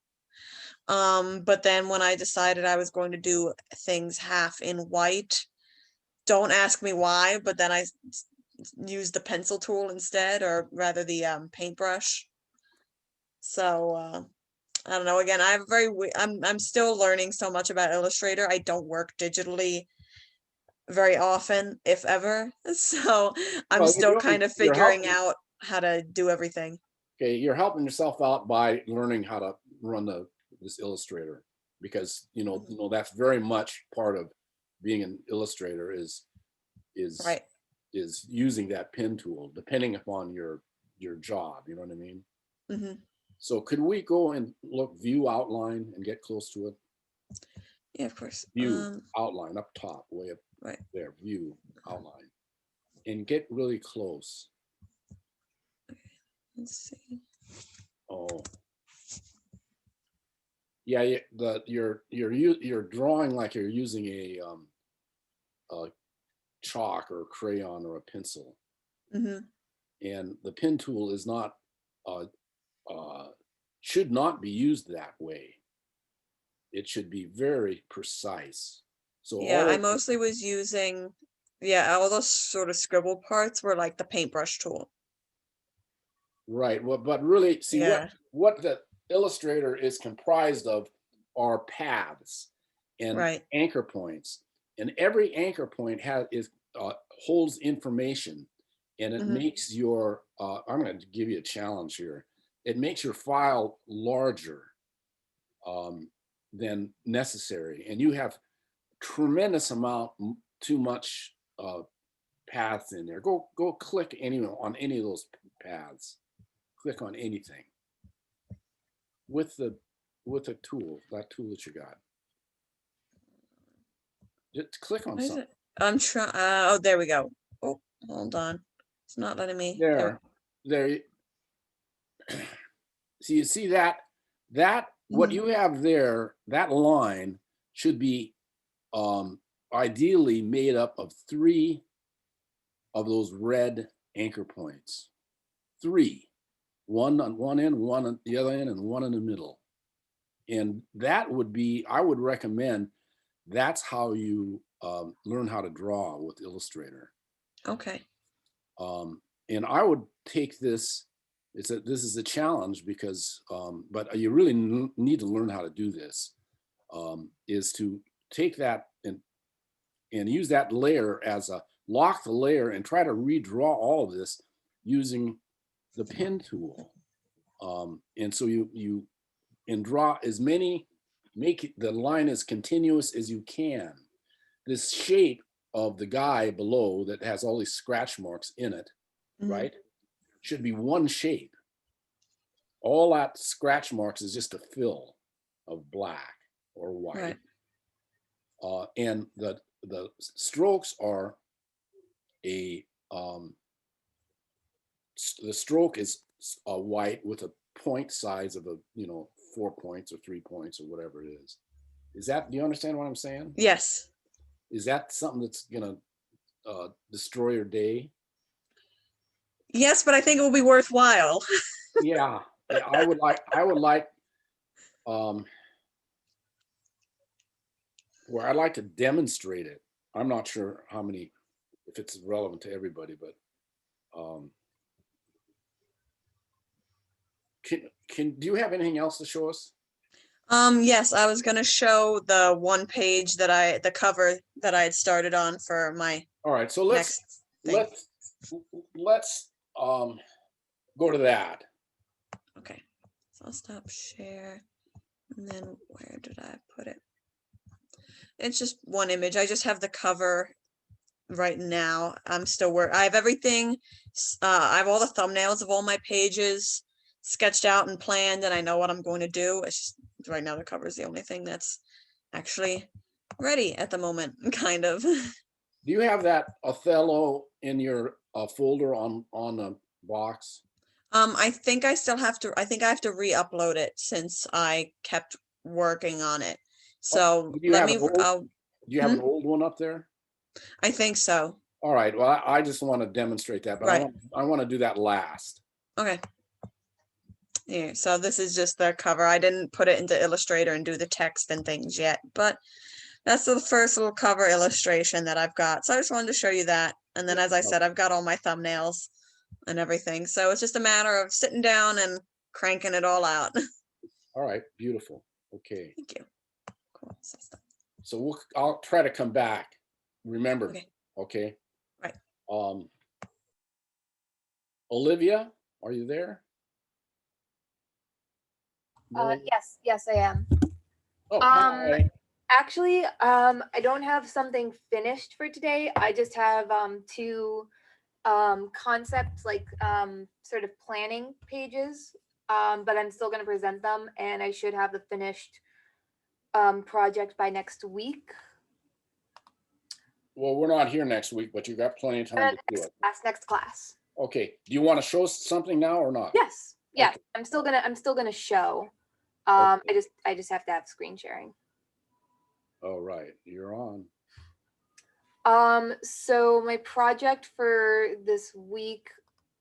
But then when I decided I was going to do things half in white, don't ask me why, but then I used the pencil tool instead, or rather the paintbrush. So I don't know. Again, I'm still learning so much about Illustrator. I don't work digitally very often, if ever. So I'm still kind of figuring out how to do everything. Okay, you're helping yourself out by learning how to run this Illustrator, because you know that's very much part of being an illustrator is right. is using that pen tool depending upon your job. You know what I mean? Mm-hmm. So could we go and look view outline and get close to it? Yeah, of course. View outline up top, way up right there. View outline, and get really close. Okay, let's see. Oh. Yeah, you're drawing like you're using a chalk or a crayon or a pencil, Mm-hmm. and the pen tool is not should not be used that way. it should be very precise. So Yeah, all I of mostly was using, yeah, all those sort of scribble parts were like the paintbrush tool. right. Well, but really, see Yeah. what the Illustrator is comprised of are paths and Right. anchor points, and every anchor point holds information, and it Mhm. makes your. I'm going to give you a challenge here. It makes your file larger than necessary, and you have tremendous amount too much paths in there. Go click on any of those paths. Click on anything with the tool, that tool that you got. Just click on What is something. it? I'm trying. Oh, there we go. Oh, hold on. It's not letting me. There. So you see that what Mhm. you have there, that line should be ideally made up of 3 of those red anchor points. 3, one on one end, one on the other end, and one in the middle. And that would be, I would recommend, that's how you learn how to draw with Illustrator. Okay. And I would take this, this is a challenge because, but you really need to learn how to do this, is to take that and use that layer as lock the layer and try to redraw all of this using the pen tool. And so you draw as many, make the line as continuous as you can. This shape of the guy below that has all these scratch marks in it, right, should be one shape. All that scratch marks is just a fill of black or white. Right. And the strokes are the stroke is white with a point size of 4 points or 3 points or whatever it is. Do you understand what I'm saying? Yes. Is that something that's gonna destroy your day? Yes, but I think it will be worthwhile. Yeah, I would like where I'd like to demonstrate it. I'm not sure if it's relevant to everybody, but do you have anything else to show us? Yes, I was gonna show the one page the cover that I had started on for my. All right, so let's go to that. Okay, so I'll stop share, and then where did I put it? It's just one image. I just have the cover right now. I'm still I have everything. I have all the thumbnails of all my pages sketched out and planned, and I know what I'm going to do. It's just right now the cover is the only thing that's actually ready at the moment, kind of. Do you have that Othello in your folder on the box? I think I still have to. I think I have to re-upload it since I kept working on it. So let me. Do you have an old one up there? I think so. All right. Well, I just want to demonstrate that, but I want to do that last. Okay. Yeah. So this is just the cover. I didn't put it into Illustrator and do the text and things yet, but that's the first little cover illustration that I've got. So I just wanted to show you that. And then, as I said, I've got all my thumbnails and everything. So it's just a matter of sitting down and cranking it all out. All right. Beautiful. Okay. Thank you. Cool. So I'll try to come back. Remember. Okay. Right. Olivia, are you there? No? Yes, I am. Oh, hi. Actually, I don't have something finished for today. I just have 2 concepts, like sort of planning pages, but I'm still going to present them, and I should have the finished project by next week. Well, we're not here next week, but you got plenty of time to do it. Next class. Okay. Do you want to show us something now or not? Yes. Yeah. Okay. I'm still gonna show. I just have to have screen sharing. All right, you're on. So my project for this week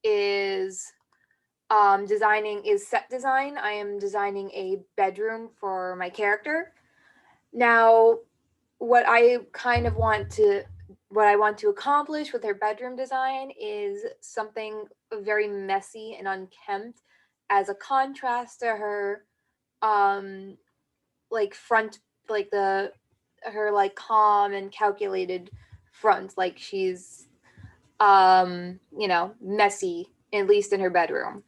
is set design. I am designing a bedroom for my character. Now, what I want to accomplish with her bedroom design is something very messy and unkempt as a contrast to her like front, like her like calm and calculated front, like she's messy, at least in her bedroom.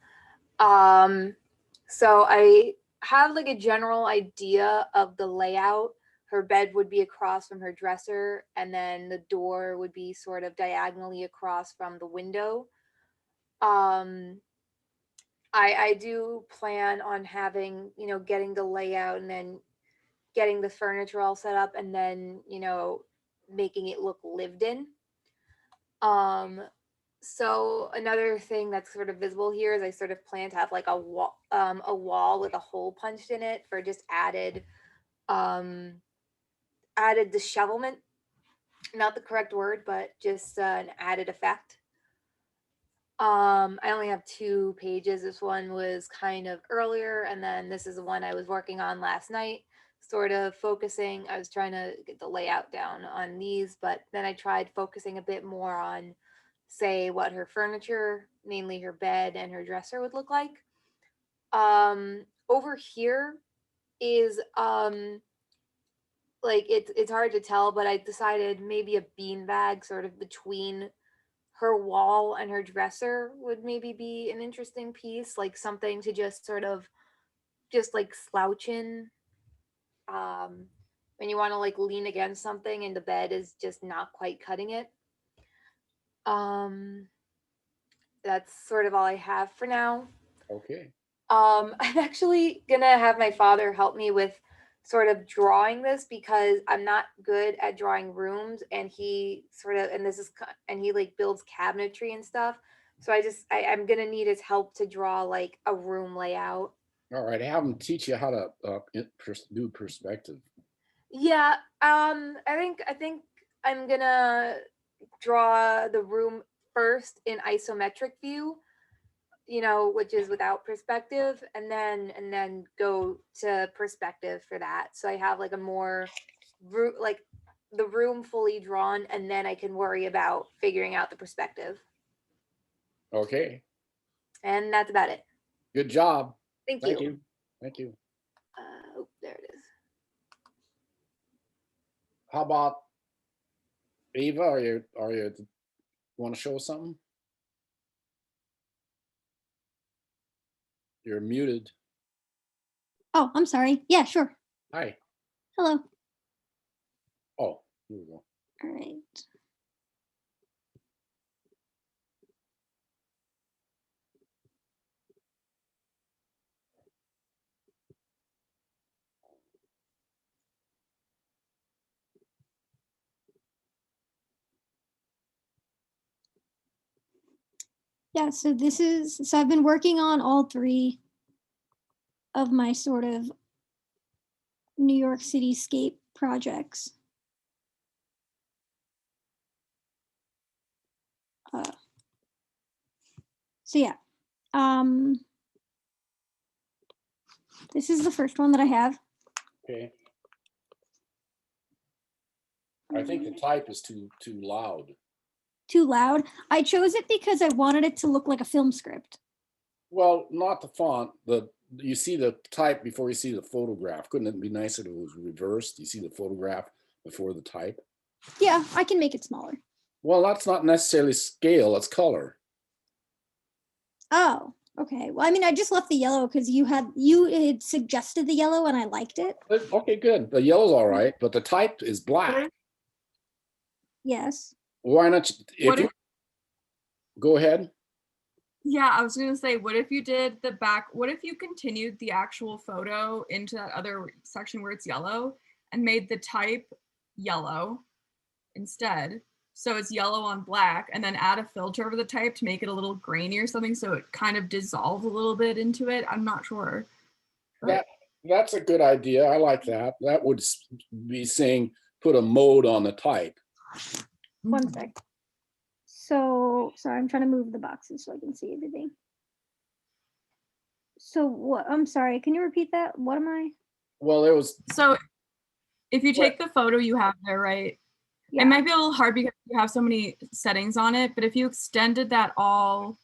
So I have like a general idea of the layout. Her bed would be across from her dresser, and then the door would be sort of diagonally across from the window. Um, I do plan on having, getting the layout and then getting the furniture all set up and then, making it look lived in. So another thing that's sort of visible here is I sort of plan to have like a wall with a hole punched in it for just added dishevelment. Not the correct word, but just an added effect. I only have 2 pages. This one was kind of earlier, and then this is the one I was working on last night, sort of focusing. I was trying to get the layout down on these, but then I tried focusing a bit more on, say, what her furniture, mainly her bed and her dresser, would look like. Over here is like it's hard to tell, but I decided maybe a beanbag sort of between her wall and her dresser would maybe be an interesting piece, like something to just sort of just like slouch in when you want to like lean against something and the bed is just not quite cutting it. um that's sort of all I have for now. Okay. I'm actually gonna have my father help me with sort of drawing this because I'm not good at drawing rooms, and he sort of, and he like builds cabinetry and stuff. So I'm gonna need his help to draw like a room layout. All right. Have them teach you how to do perspective. Yeah, I think I'm gonna draw the room first in isometric view, which is without perspective, and then go to perspective for that. So I have like a more like the room fully drawn, and then I can worry about figuring out the perspective. Okay. And that's about it. Good job. Thank Thank you. you. Thank you. Oh, there it is. How about Eva? Are you want to show us something? You're muted. Oh, I'm sorry. Yeah, sure. Hi. Hello. Oh, here we go. All right. Yeah, so I've been working on all 3 of my sort of New York cityscape projects. So yeah, this is the first one that I have. Okay. I think the type is too loud. Too loud. I chose it because I wanted it to look like a film script. Well, not the font. You see the type before you see the photograph. Couldn't it be nicer if it was reversed? You see the photograph before the type. Yeah, I can make it smaller. Well, that's not necessarily scale. It's color. Oh, okay. Well, I mean, I just left the yellow because you had suggested the yellow and I liked it. Okay, good. The yellow's all right, but the type is black. Yes. Why not? Go ahead. Yeah, I was gonna say, what if you did the back? What if you continued the actual photo into that other section where it's yellow and made the type yellow instead? So it's yellow on black, and then add a filter over the type to make it a little grainy or something, so it kind of dissolves a little bit into it. I'm not sure. That's a good idea. I like that. That would be saying put a mode on the type. One sec. So, sorry, I'm trying to move the boxes so I can see everything. So what? I'm sorry. Can you repeat that? What am I? Well, it was so if you take the photo you have there, right? Yeah. It might be a little hard because you have so many settings on it, but if you extended that all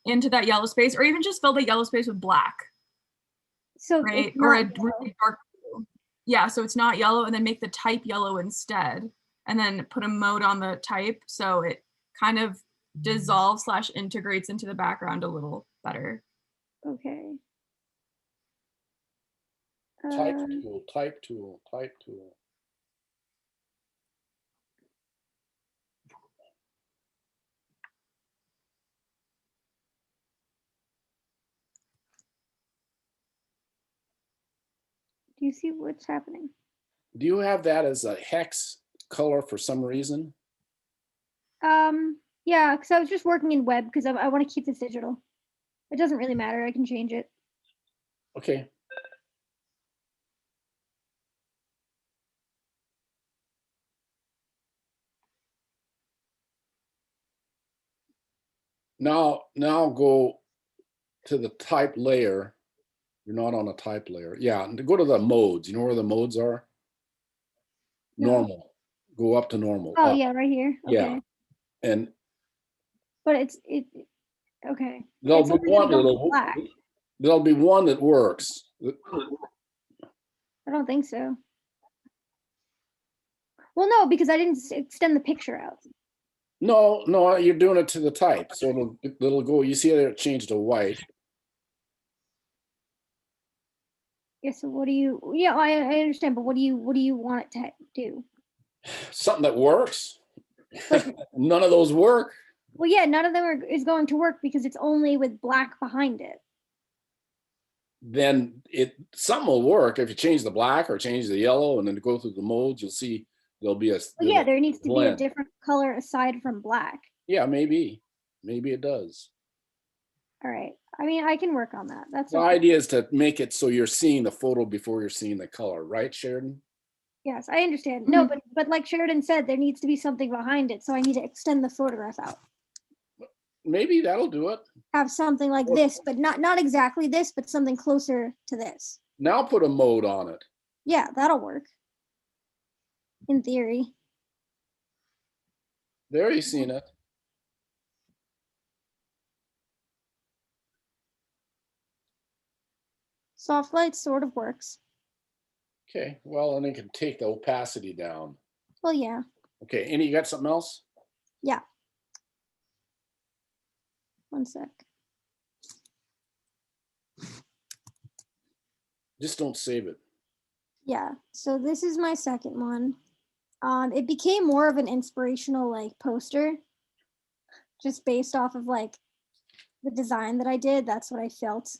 into that yellow space, or even just fill the yellow space with black, So right? it's Or a not really dark blue. Yeah, so it's not yellow, and then make the type yellow instead, and then put a mode on the type so it kind of dissolves / integrates into the background a little better. okay. Type tool, type tool, type tool. Do you see what's happening? Do you have that as a hex color for some reason? Yeah, because I was just working in web because I want to keep this digital. It doesn't really matter. I can change it. Okay. Now go to the type layer. You're not on a type layer. Yeah, and go to the modes. You know where the modes are? No. Normal. Go up to normal. Oh up. yeah, right here. Okay. Yeah. And But it okay. there'll It's be only gonna one go that'll black. there'll be one that works. I don't think so. Well, no, because I didn't extend the picture out. No, you're doing it to the type. So it'll go, you see there it changed to white. Yeah. So what do you? Yeah, I understand, but what do you want it to do? Something that works. Like, None of those work. well, yeah, none of them is going to work because it's only with black behind it. Then some will work if you change the black or change the yellow and then go through the modes. You'll see there'll be a. Well, yeah, there needs to be a blend. different color aside from black. Yeah, maybe it does. All right. I mean, I can work on that. That's The okay. idea is to make it so you're seeing the photo before you're seeing the color, right, Sheridan? Yes, I understand. No, but like Sheridan said, there needs to be something behind it, so I need to extend the photograph out. Maybe that'll do it. Have something like this, but not exactly this, but something closer to this. Now put a mode on it. Yeah, that'll work. In theory. There, you've seen it. Soft light sort of works. Okay, well, and it can take the opacity down. Well, yeah. Okay, and you got something else? Yeah. One sec. Just don't save it. Yeah, so this is my second one. It became more of an inspirational like poster, just based off of like the design that I did. That's what I felt.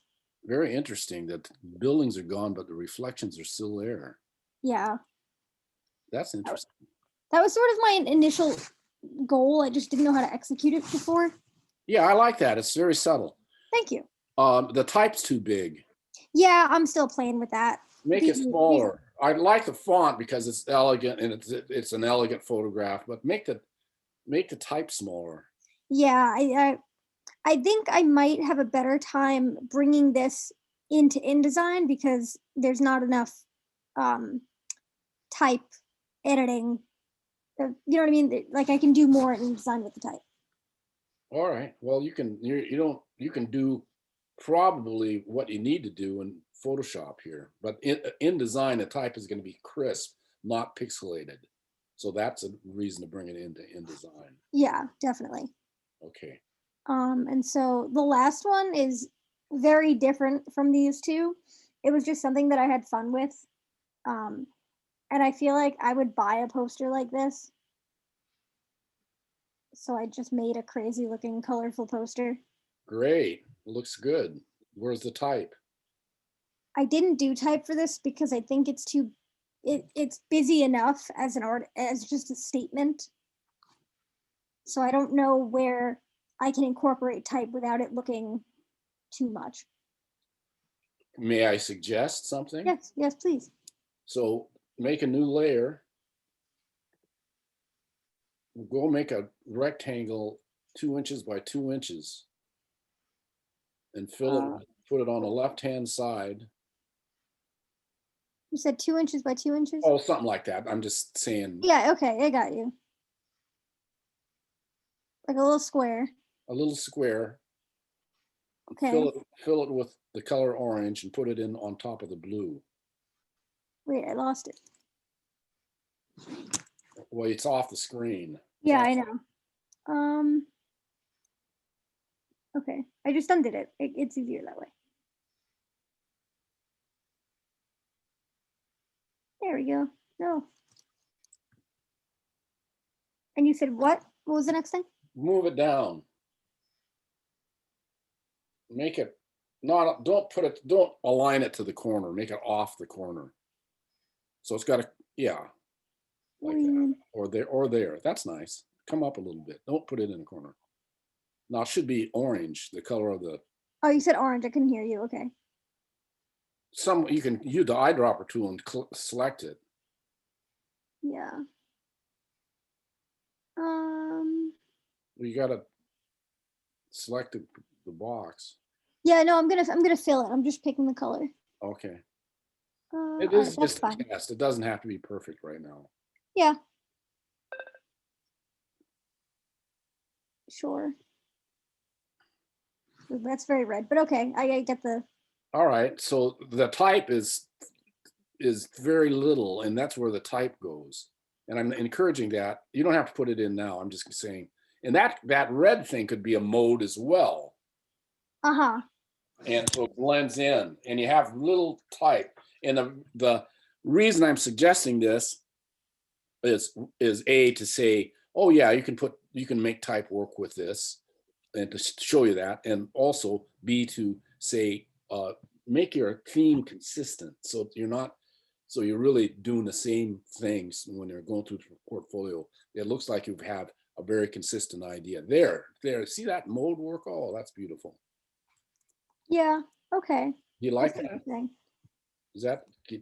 Very interesting that buildings are gone, but the reflections are still there. Yeah. That's interesting. That was sort of my initial goal. I just didn't know how to execute it before. Yeah, I like that. It's very subtle. Thank you. The type's too big. Yeah, I'm still playing with that. Make it smaller. I like the font because it's elegant and it's an elegant photograph, but make the type smaller. Yeah, I think I might have a better time bringing this into InDesign because there's not enough type editing. You know what I mean? Like I can do more in InDesign with the type. All right. Well, you can do probably what you need to do in Photoshop here, but in design, the type is going to be crisp, not pixelated. So that's a reason to bring it into InDesign. Yeah, definitely. Okay. And so the last one is very different from these two. It was just something that I had fun with. And I feel like I would buy a poster like this. So I just made a crazy looking colorful poster. Great. Looks good. Where's the type? I didn't do type for this because I think it's too it's busy enough as an art as just a statement. So I don't know where I can incorporate type without it looking too much. May I suggest something? Yes, please. So make a new layer. Go make a rectangle 2 inches by 2 inches and fill it, put it on the left-hand side. You said 2 inches by 2 inches? Oh, something like that. I'm just saying Yeah, okay, I got you. Like a little square. a little square. Okay. Fill it with the color orange and put it in on top of the blue. Wait, I lost it. Well, it's off the screen. Yeah, I know. Okay, I just undid it. It's easier that way. There we go. No. And you said what? What was the next thing? Move it down. Make it not, don't align it to the corner. Make it off the corner. So it's got to, yeah, like that. Or there. That's nice. Come up a little bit. Don't put it in the corner. Now it should be orange, the color of the. Oh, you said orange. I couldn't hear you. Okay. You can use the eyedropper tool and select it. Yeah. You got to select the box. Yeah, no, I'm gonna fill it. I'm just picking the color. Okay. It All is right, that's just a fine. test. It doesn't have to be perfect right now. Yeah. Sure. That's very red, but okay, I get the. All right. So the type is very little, and that's where the type goes. And I'm encouraging that. You don't have to put it in now. I'm just saying. And that red thing could be a mode as well. Uh-huh. And so it blends in, and you have little type. And the reason I'm suggesting this is to say, oh yeah, you can make type work with this, and to show you that, and also B, to say make your theme consistent, so you're really doing the same things when you're going through the portfolio. It looks like you have a very consistent idea. There, see that mode work? Oh, that's beautiful. Yeah. Okay. Do you like That's that? interesting.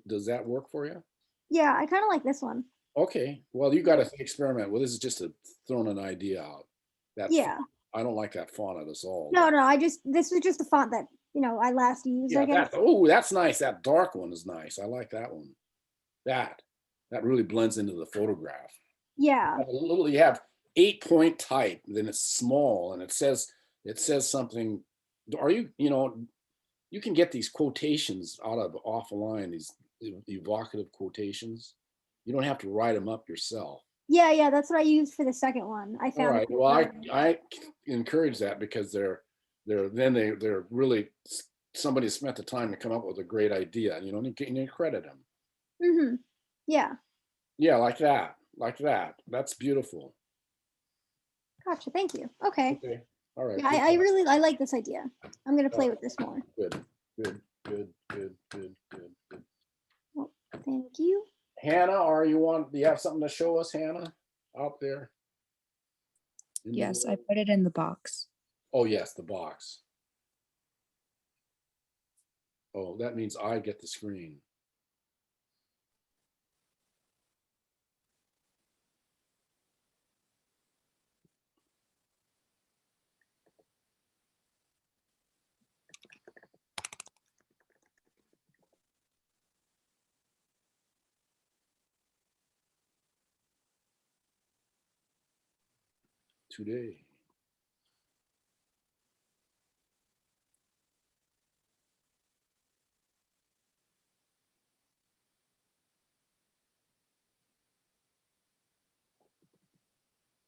Does that work for you? Yeah, I kind of like this one. Okay. Well, you got to experiment. Well, this is just throwing an idea out. Yeah. I don't like that font at all. No, this was just the font that I last used. Yeah, I guess. that's nice. That dark one is nice. I like that one. That really blends into the photograph. Yeah. You have 8-point type, then it's small, and it says something. You can get these quotations off a line, these evocative quotations. You don't have to write them up yourself. Yeah, that's what I used for the second one. I found. All right. Well, I encourage that, because they're really, somebody spent the time to come up with a great idea. You credit them. Mm-hmm. Yeah. Yeah, like that. That's beautiful. Gotcha. Thank you. Okay. Okay. All right. Yeah, I like this idea. I'm gonna play with this more. Good. Well, thank you. Hannah, do you have something to show us, Hannah, out there? Yes, I put it in the box. Oh, yes, the box. Oh, that means I get the screen. Today.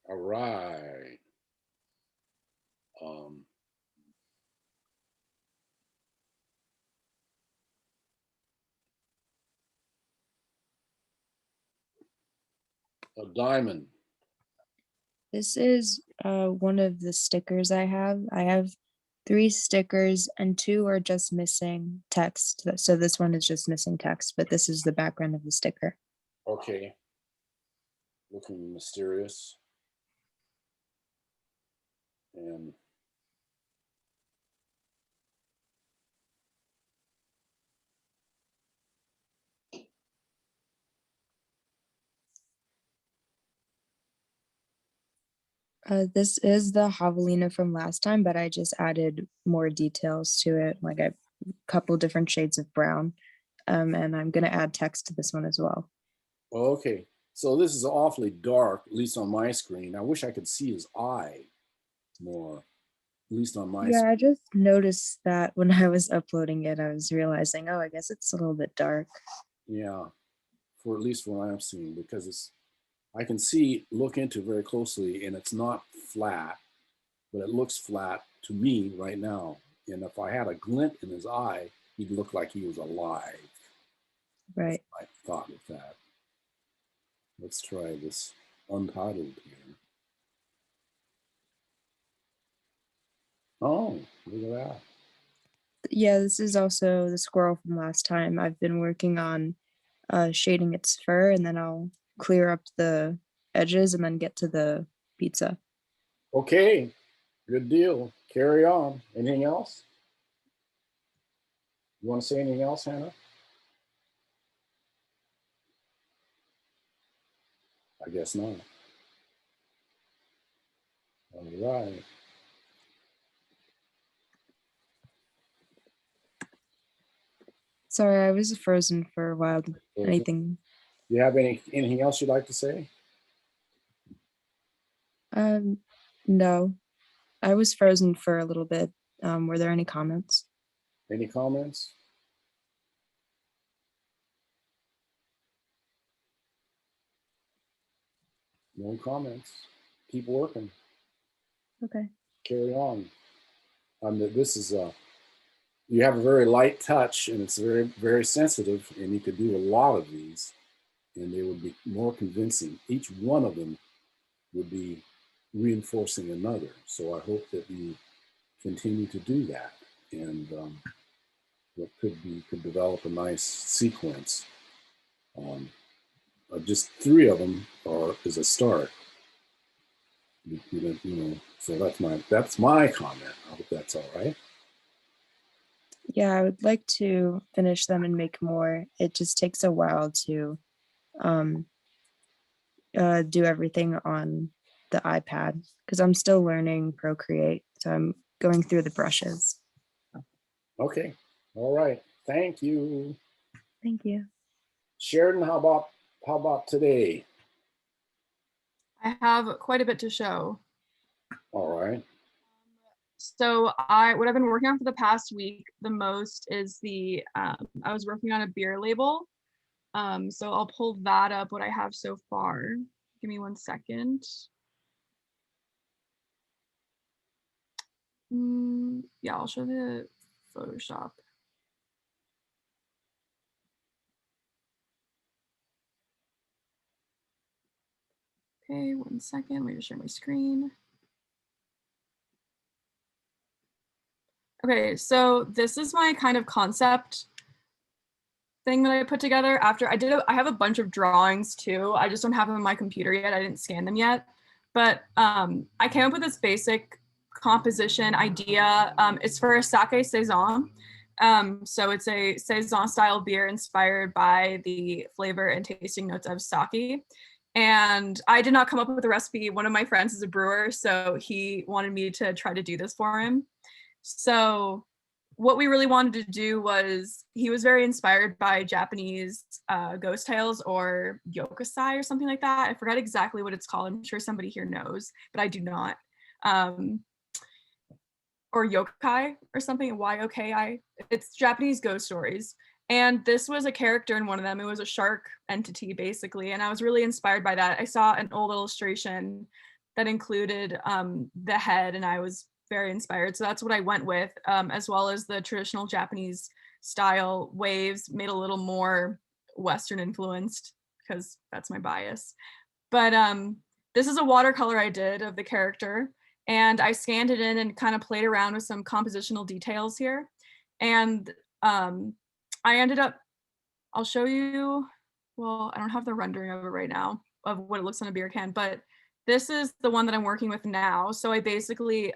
All right. A diamond. This is one of the stickers I have. I have 3 stickers and 2 are just missing text. So this one is just missing text, but this is the background of the sticker. Okay. Looking mysterious. And This is the javelina from last time, but I just added more details to it, like a couple different shades of brown. and I'm gonna add text to this one as well. Okay, so this is awfully dark, at least on my screen. I wish I could see his eye more, at least on my Yeah, screen. I just noticed that when I was uploading it, I was realizing, oh, I guess it's a little bit dark. Yeah, for at least what I'm seeing, because it's, I can look into it very closely, and it's not flat, but it looks flat to me right now. And if I had a glint in his eye, he'd look like he was alive. Right. I thought with that. Let's try this untitled here. Oh, look at that. Yeah, this is also the squirrel from last time. I've been working on shading its fur, and then I'll clear up the edges and then get to the pizza. Okay, good deal. Carry on. Anything else? You want to say anything else, Hannah? I guess not. All right. Sorry, I was frozen for a while. Anything? Do you have anything else you'd like to say? No. I was frozen for a little bit. Were there any comments? Any comments? No comments. Keep working. Okay. Carry on. This is you have a very light touch, and it's very, very sensitive, and you could do a lot of these, and they would be more convincing. Each one of them would be reinforcing another. So I hope that you continue to do that, and that could develop a nice sequence. Just 3 of them is a start. You know, so that's my comment. I hope that's all right. Yeah, I would like to finish them and make more. It just takes a while to do everything on the iPad because I'm still learning Procreate. So I'm going through the brushes. Okay. All right. Thank you. Thank you. Sheridan, how about today? I have quite a bit to show. All right. So what I've been working on for the past week the most is I was working on a beer label. So I'll pull that up, what I have so far. Give me 1 second. Yeah, I'll show the Photoshop. Okay, 1 second. Let me just share my screen. Okay, so this is my kind of concept thing that I put together after I have a bunch of drawings too. I just don't have them on my computer yet. I didn't scan them yet. But I came up with this basic composition idea. It's for a sake saison. So it's a saison style beer inspired by the flavor and tasting notes of sake. And I did not come up with the recipe. One of my friends is a brewer, so he wanted me to try to do this for him. So what we really wanted to do was, he was very inspired by Japanese ghost tales or yokusai or something like that. I forgot exactly what it's called. I'm sure somebody here knows, but I do not. Or yokai or something, Y-O-K-I. It's Japanese ghost stories. And this was a character in one of them. It was a shark entity, basically. And I was really inspired by that. I saw an old illustration that included the head, and I was very inspired. So that's what I went with, as well as the traditional Japanese style waves, made a little more Western influenced because that's my bias. But this is a watercolor I did of the character, and I scanned it in and kind of played around with some compositional details here. And I ended up, I'll show you, well, I don't have the rendering of it right now of what it looks on a beer can, but this is the one that I'm working with now. So I basically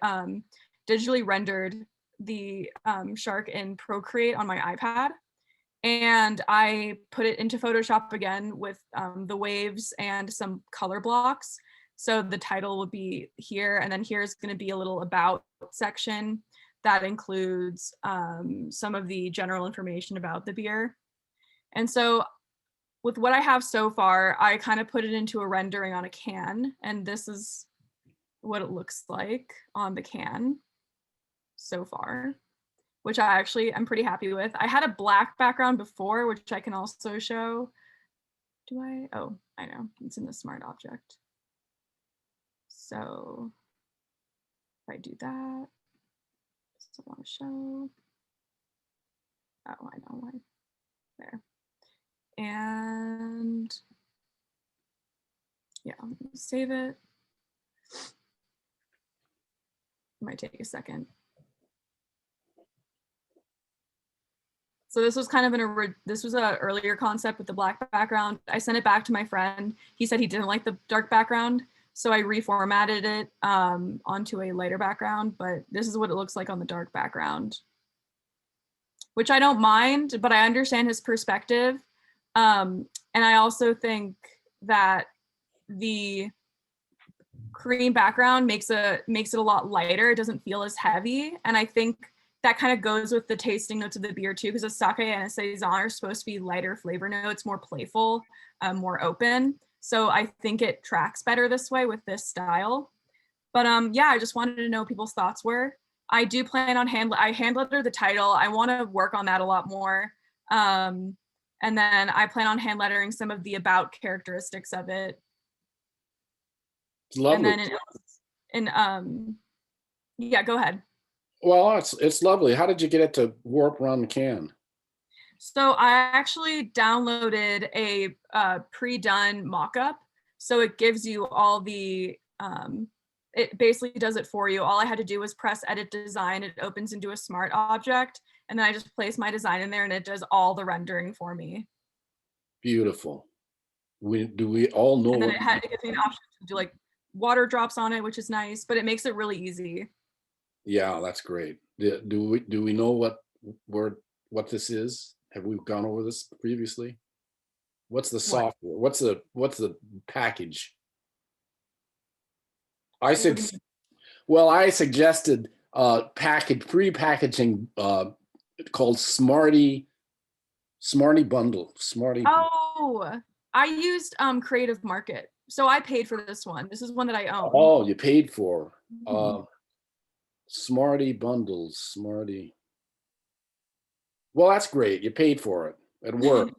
digitally rendered the shark in Procreate on my iPad. And I put it into Photoshop again with the waves and some color blocks. So the title will be here, and then here's going to be a little about section that includes some of the general information about the beer. And so with what I have so far, I kind of put it into a rendering on a can, and this is what it looks like on the can so far, which I actually am pretty happy with. I had a black background before, which I can also show. Do I? Oh, I know, it's in the smart object. So if I do that, still want to show. Oh, I know why. There. And yeah, I'm gonna save it. Might take a second. So this was kind of this was a earlier concept with the black background. I sent it back to my friend. He said he didn't like the dark background, so I reformatted it onto a lighter background, but this is what it looks like on the dark background, which I don't mind, but I understand his perspective. And I also think that the cream background makes it a lot lighter. It doesn't feel as heavy. And I think that kind of goes with the tasting notes of the beer too, because the sake and a saison are supposed to be lighter flavor notes, more playful, more open. So I think it tracks better this way with this style. But yeah, I just wanted to know what people's thoughts were. I do plan on I hand letter the title. I want to work on that a lot more. And then I plan on hand lettering some of the about characteristics of it. It's lovely. And then yeah, go ahead. Well, it's lovely. How did you get it to warp around the can? So I actually downloaded a pre-done mock-up. So it gives you all the, it basically does it for you. All I had to do was press edit design. It opens into a smart object. And then I just place my design in there and it does all the rendering for me. Beautiful. Do we all know? And then it gives me an option to do like water drops on it, which is nice, but it makes it really easy. Yeah, that's great. Do we know what this is? Have we gone over this previously? What's the software? What's the package? I suggested pre-packaging called Smarty Bundle. Oh, I used Creative Market. So I paid for this one. This is one that I own. Oh, you paid for. Smarty Bundles, Smarty. Well, that's great. You paid for it. It worked.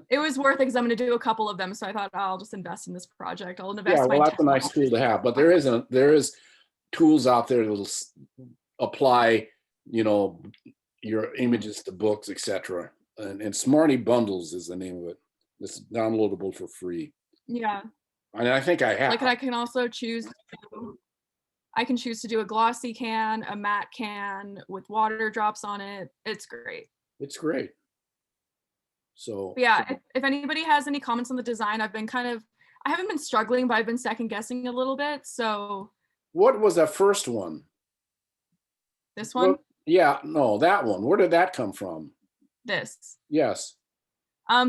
It was worth it because I'm going to do a couple of them. So I thought, oh, I'll just invest in this project. I'll invest. Yeah, well, that's a nice tool to have. But there is tools out there that'll apply, your images to books, etc. And Smarty Bundles is the name of it. It's downloadable for free. Yeah. And I think I have. Like I can also choose. I can choose to do a glossy can, a matte can with water drops on it. It's great. It's great. So yeah, if anybody has any comments on the design, I haven't been struggling, but I've been second guessing a little bit. So what was that first one? This one? Yeah, no, that one. Where did that come from? This. Yes.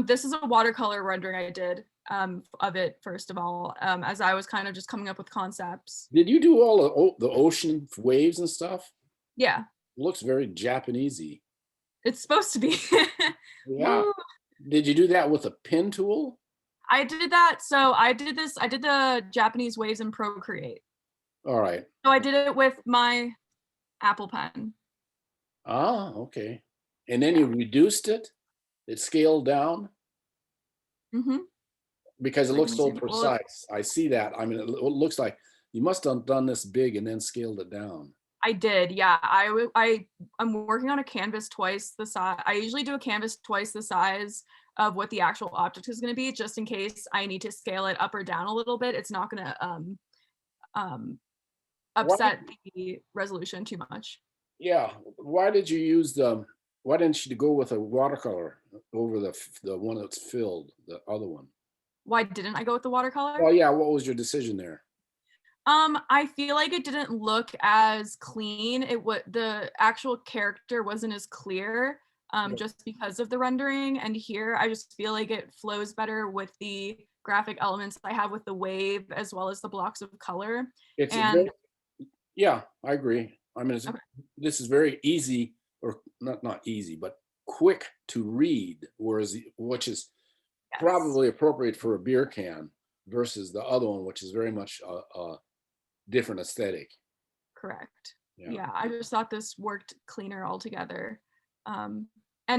This is a watercolor rendering I did of it, first of all, as I was kind of just coming up with concepts. Did you do all the ocean waves and stuff? Yeah. It looks very Japanesey. It's supposed to be. Yeah. Did you do that with a pen tool? I did that. So I did the Japanese waves in Procreate. All right. So I did it with my Apple Pen. Ah, okay. And then you reduced it? It scaled down? Mm-hmm. Because it looks so precise. I see that. I mean, it looks like you must have done this big and then scaled it down. I did, yeah. I'm working on a canvas twice the size. I usually do a canvas twice the size of what the actual object is going to be, just in case I need to scale it up or down a little bit. It's not going to upset the resolution too much. Yeah. Why didn't you go with a watercolor over the one that's filled, the other one? Why didn't I go with the watercolor? Well, yeah. What was your decision there? I feel like it didn't look as clean. The actual character wasn't as clear, just because of the rendering. And here, I just feel like it flows better with the graphic elements I have with the wave, as well as the blocks of color. Yeah, I agree. I mean, this is very easy, or not easy, but quick to read, whereas which is Yes. probably appropriate for a beer can versus the other one, which is very much a different aesthetic. Correct. Yeah. Yeah, I just thought this worked cleaner altogether. And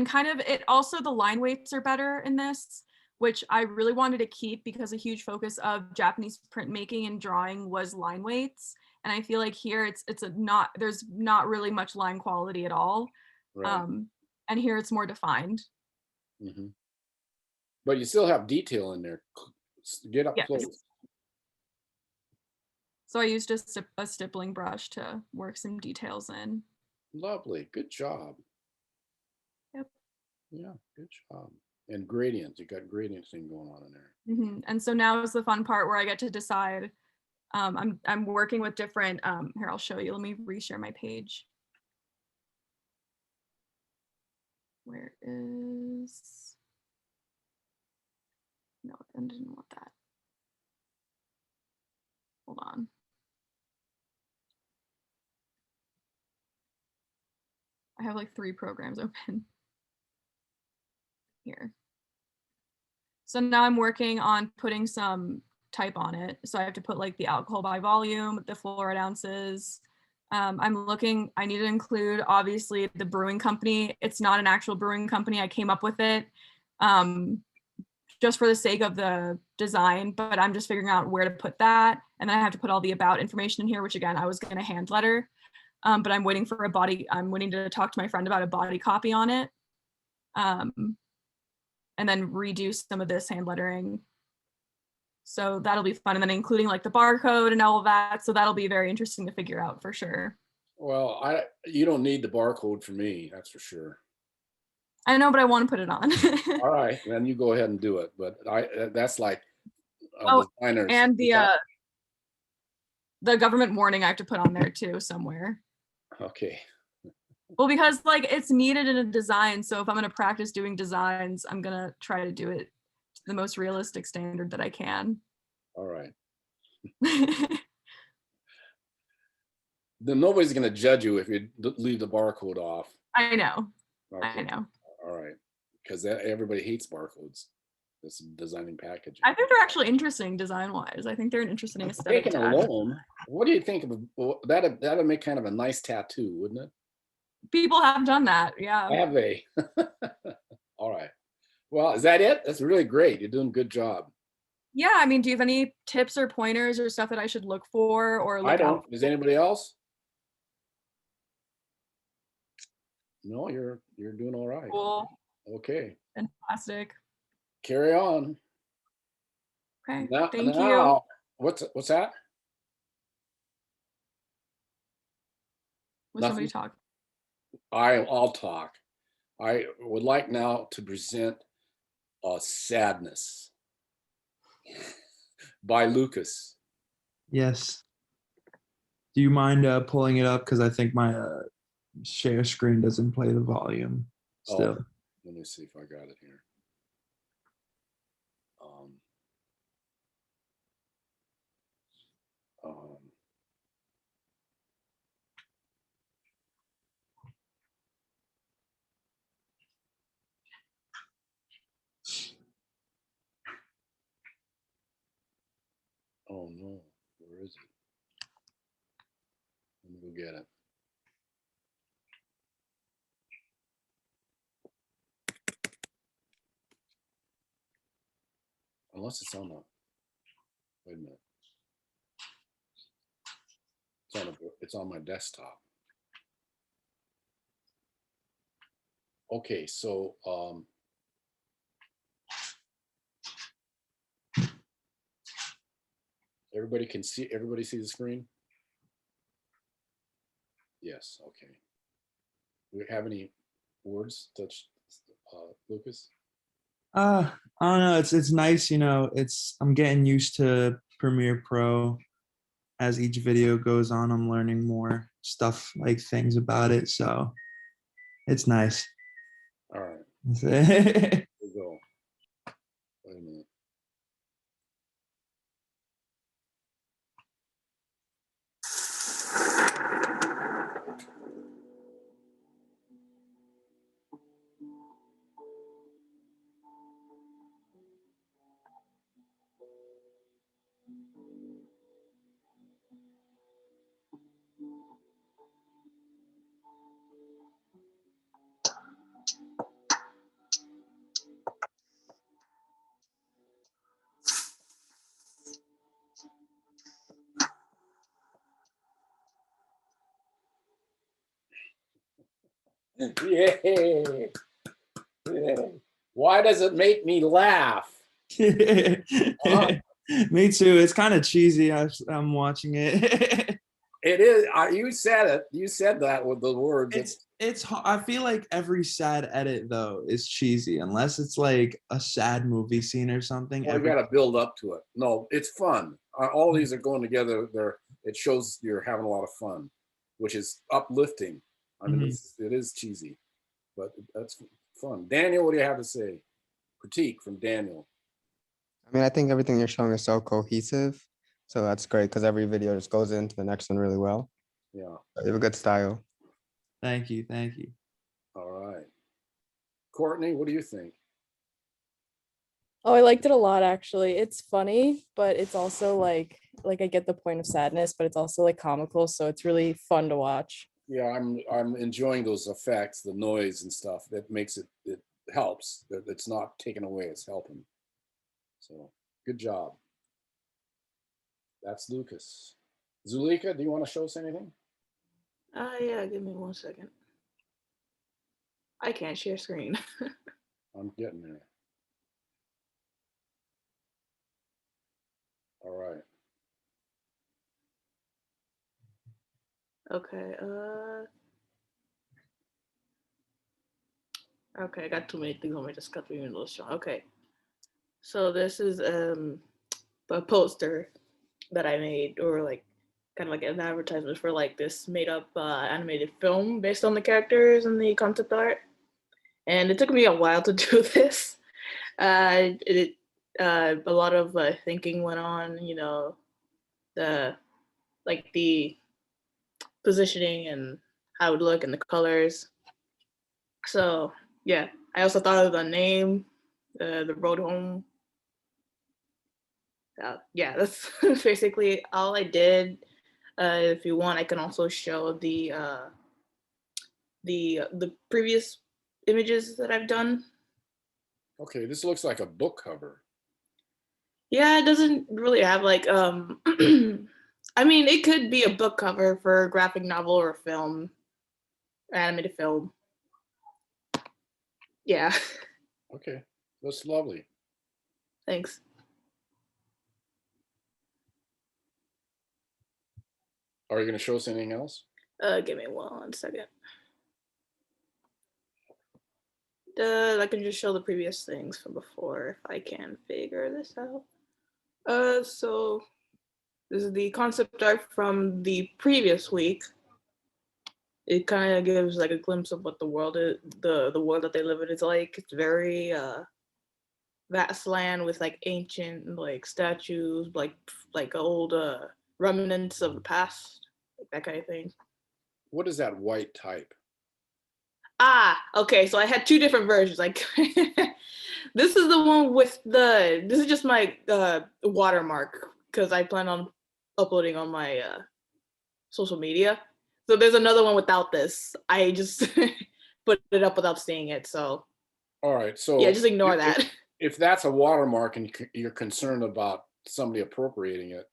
kind of it also, the line weights are better in this, which I really wanted to keep because a huge focus of Japanese printmaking and drawing was line weights. And I feel like here there's not really much line quality at all. Right. And here it's more defined. Hmm. But you still have detail in there. Get up Yes. close. So I used a stippling brush to work some details in. Lovely. Good job. Yep. Yeah, good job. And gradients. You got gradient thing going on in there. Mm-hmm. And so now is the fun part where I get to decide. I'm working with different. Here, I'll show you. Let me reshare my page. Where is? No, I didn't want that. Hold on. I have like 3 programs open here. So now I'm working on putting some type on it. So I have to put like the alcohol by volume, the fluoride ounces. I need to include obviously the brewing company. It's not an actual brewing company. I came up with it just for the sake of the design, but I'm just figuring out where to put that. And then I have to put all the about information in here, which again, I was gonna hand letter, but I'm waiting to talk to my friend about a body copy on it. And then redo some of this hand lettering. So that'll be fun. And then including like the barcode and all of that. So that'll be very interesting to figure out for sure. Well, you don't need the barcode for me, that's for sure. I know, but I want to put it on. All right, then you go ahead and do it. But that's like designers. And the government warning I have to put on there too somewhere. Okay. Well, because like it's needed in a design. So if I'm gonna practice doing designs, I'm gonna try to do it to the most realistic standard that I can. All right. Then nobody's gonna judge you if you leave the barcode off. I know. Okay. I know. All right. Because everybody hates barcodes. This designing packaging. I think they're actually interesting design-wise. I think they're an interesting aesthetic. Taken alone, what do you think of that'd make kind of a nice tattoo, wouldn't it? People have done that, yeah. Have they? All right. Well, is that it? That's really great. You're doing a good job. Yeah, I mean, do you have any tips or pointers or stuff that I should look for or look I don't. out? Does anybody else? No, you're doing all right. Cool. Okay. Fantastic. Carry on. Okay. Now, Thank you. What's that? Was somebody talking? I'll talk. I would like now to present Sadness by Lucas. Yes. Do you mind pulling it up? Because I think my share screen doesn't play the volume still. Oh, let me see if I got it here. Oh no, where is it? Let me go get it. Unless it's on the, wait a minute. It's on my desktop. Okay, so everybody see the screen? Yes, okay. Do we have any words, Lucas? I don't know. It's nice, you know. I'm getting used to Premiere Pro. As each video goes on, I'm learning more stuff, like things about it. So it's nice. All right. Here we go. Wait a minute. Yay. Yay. Why does it make me laugh? Huh? Me too. It's kind of cheesy. I'm watching it. It is. You said it. You said that with the words. I feel like every sad edit though is cheesy unless it's like a sad movie scene or something. Well, you got to build up to it. No, it's fun. All these are going together. It shows you're having a lot of fun, which is uplifting. I mean, it is cheesy, but that's fun. Daniel, what do you have to say? Critique from Daniel. I mean, I think everything you're showing is so cohesive. So that's great because every video just goes into the next one really well. Yeah. You have a good style. Thank you. Thank you. All right. Courtney, what do you think? Oh, I liked it a lot actually. It's funny, but it's also like I get the point of sadness, but it's also like comical, so it's really fun to watch. Yeah, I'm enjoying those effects, the noise and stuff. That makes it helps. It's not taken away, it's helping. So good job. That's Lucas. Zulika, do you want to show us anything? Yeah, give me 1 second. I can't share screen. I'm getting there. All right. Okay, okay, I got too many things on me, just cut through a little strong. Okay. So this is a poster that I made, or like kind of like an advertisement for like this made up animated film based on the characters and the concept art. And it took me a while to do this. A lot of thinking went on, you know, the positioning and how it would look and the colors. So yeah, I also thought of the name, the road home. Yeah, that's basically all I did. If you want, I can also show the previous images that I've done. Okay, this looks like a book cover. Yeah, it doesn't really have like I mean, it could be a book cover for a graphic novel or a film, animated film. Yeah. Okay, that's lovely. Thanks. Are you going to show us anything else? Give me 1 second. I can just show the previous things from before if I can figure this out. So this is the concept art from the previous week. It kind of gives like a glimpse of what the world is, the world that they live in is like. It's very vast land with like ancient like statues, like old remnants of the past, like that kind of thing. What is that white type? Okay, so I had two different versions. Like this is the one with this is just my watermark because I plan on uploading on my social media. So there's another one without this. I just put it up without seeing it. So all right, so yeah, just ignore that. If that's a watermark and you're concerned about somebody appropriating it,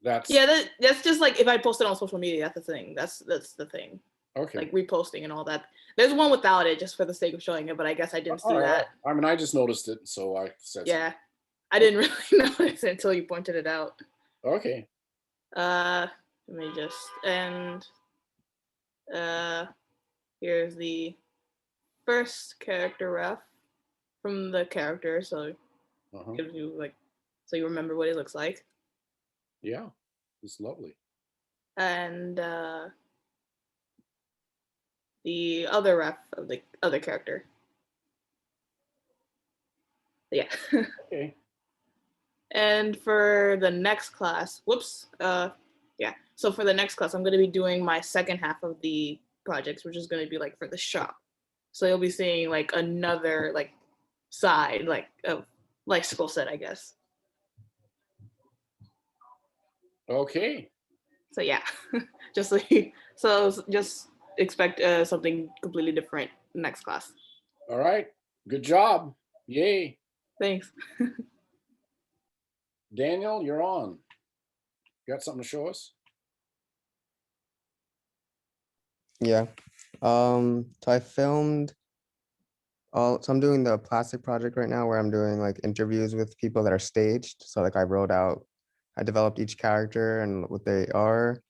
that's that's just like if I post it on social media. That's the thing. That's the thing. Okay. Like reposting and all that. There's one without it just for the sake of showing it, but I guess I didn't see that. I mean, I just noticed it, so I said. Yeah, I didn't really notice it until you pointed it out. Okay. Let me just here's the first character ref from the character, so gives you like so you remember what it looks like. Yeah, it's lovely. And the other ref of the other character. Yeah. Okay. And for the next class, yeah. So for the next class, I'm going to be doing my second half of the projects, which is going to be like for the shop. So you'll be seeing like another like side like of like skill set, I guess. Okay. So yeah, just expect something completely different next class. All right. Good job. Yay. Thanks. Daniel, you're on. Got something to show us? Yeah. So I filmed so I'm doing the plastic project right now where I'm doing like interviews with people that are staged. So like I developed each character and what they are.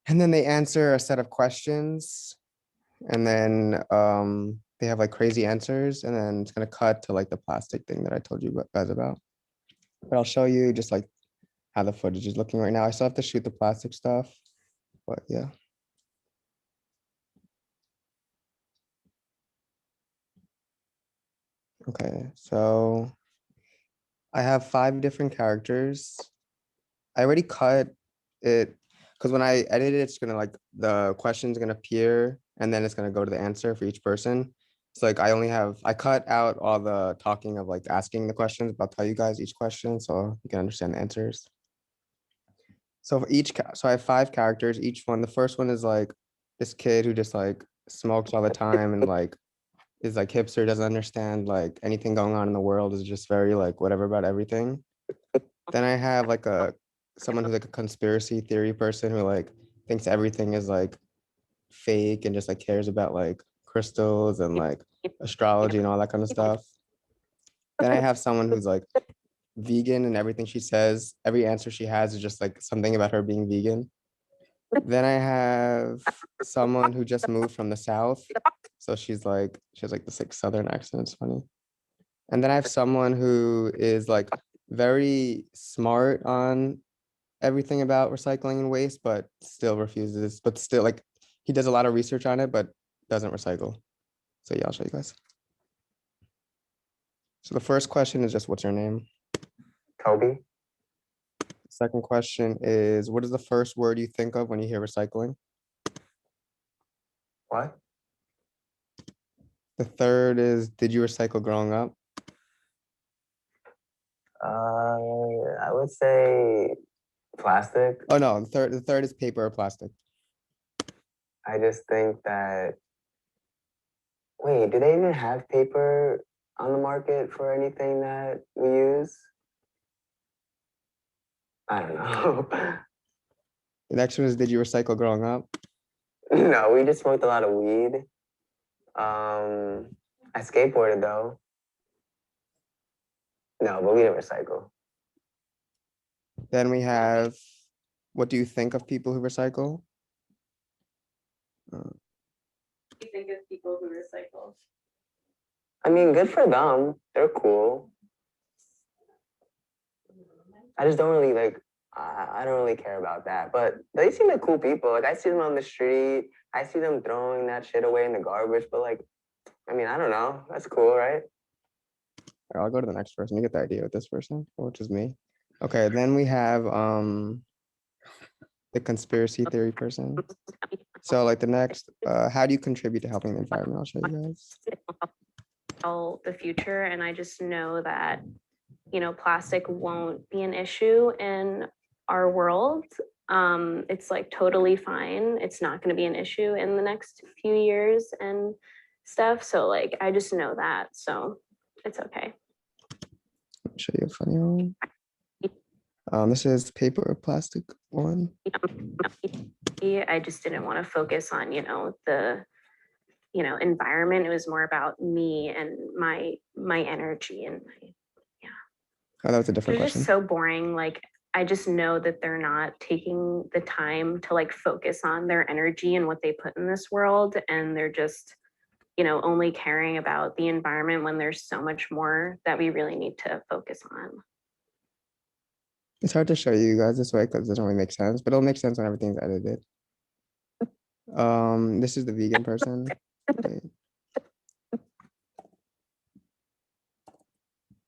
And then they answer a set of questions. And then they have like crazy answers. And then it's gonna cut to like the plastic thing that I told you guys about. But I'll show you just like how the footage is looking right now. I still have to shoot the plastic stuff, but yeah. Okay, so I have 5 different characters. I already cut it because when I edit it, it's gonna like the question's gonna appear and then it's gonna go to the answer for each person. So like I cut out all the talking of like asking the questions, but I'll tell you guys each question so you can understand the answers. So for so I have 5 characters. Each one, the first one is like this kid who just like smokes all the time and like is like hipster, doesn't understand like anything going on in the world, is just very like whatever about everything. Then I have like someone who's like a conspiracy theory person who like thinks everything is like fake and just like cares about like crystals and like astrology and all that kind of stuff. Then I have someone who's like vegan and everything she says, every answer she has is just like something about her being vegan. Then I have someone who just moved from the South. So she has like this like Southern accent. It's funny. And then I have someone who is like very smart on everything about recycling and waste, but still like he does a lot of research on it, but doesn't recycle. So yeah, I'll show you guys. So the first question is just what's your name? Toby. Second question is what is the first word you think of when you hear recycling? What? The third is did you recycle growing up? I would say plastic. Oh no, the third is paper or plastic. I just think that wait, do they even have paper on the market for anything that we use? I don't know. The next one is did you recycle growing up? No, we just smoked a lot of weed. I skateboarded though. No, but we didn't recycle. Then we have what do you think of people who recycle? What do you think of people who recycle? I mean, good for them. They're cool. I just don't really like, I don't really care about that. But they seem like cool people. Like I see them on the street. I see them throwing that shit away in the garbage. But like, I mean, I don't know. That's cool, right? All right, I'll go to the next person. You get the idea with this person, which is me. Okay, then we have the conspiracy theory person. So like the next, how do you contribute to helping the environment? I'll show you guys. The future, and I just know that plastic won't be an issue in our world. It's like totally fine. It's not going to be an issue in the next few years and stuff. So like I just know that, so it's okay. I'll show you a funny one. This is paper or plastic one. I just didn't want to focus on the environment. It was more about me and my energy and Oh, that was a different they're question. just so boring. Like I just know that they're not taking the time to like focus on their energy and what they put in this world, and they're just only caring about the environment when there's so much more that we really need to focus on. It's hard to show you guys this way because it doesn't really make sense, but it'll make sense when everything's edited. This is the vegan person. Wait.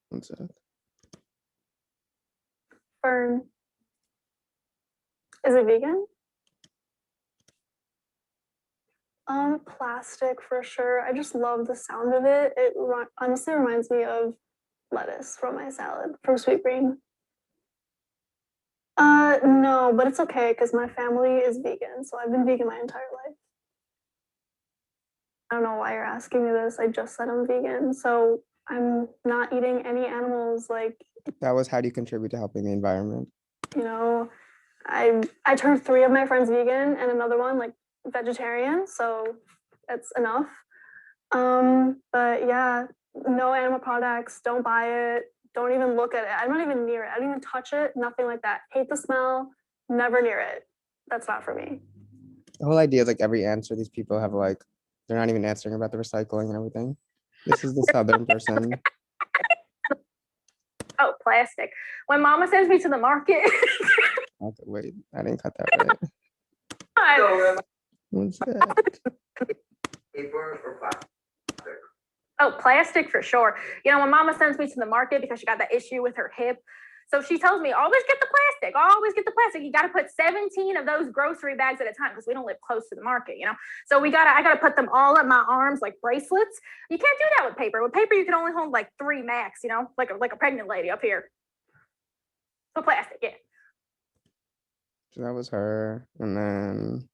One sec. Fern. Is it vegan? Plastic for sure. I just love the sound of it. It honestly reminds me of lettuce from my salad, from Sweetgreen. No, but it's okay because my family is vegan, so I've been vegan my entire life. I don't know why you're asking me this. I just said I'm vegan, so I'm not eating any animals. Like, That was how do you contribute to helping the environment? I turned 3 of my friends vegan and another one like vegetarian. So It's enough. But yeah, no animal products, don't buy it, don't even look at it. I'm not even near it. I don't even touch it, nothing like that. Hate the smell, never near it. That's not for me. The whole idea is like every answer these people have, like, they're not even answering about the recycling and everything. This is the Southern person. Oh, plastic. When mama sends me to the market. Okay, wait, I didn't cut that right. What's that? Paper or plastic? Oh, plastic for sure. You know, when mama sends me to the market because she got that issue with her hip. So she tells me, always get the plastic, always get the plastic. You got to put 17 of those grocery bags at a time because we don't live close to the market, you know? So I got to put them all at my arms like bracelets. You can't do that with paper. With paper, you can only hold like 3 max, you know, like a pregnant lady up here. So plastic, yeah. So that was her. And then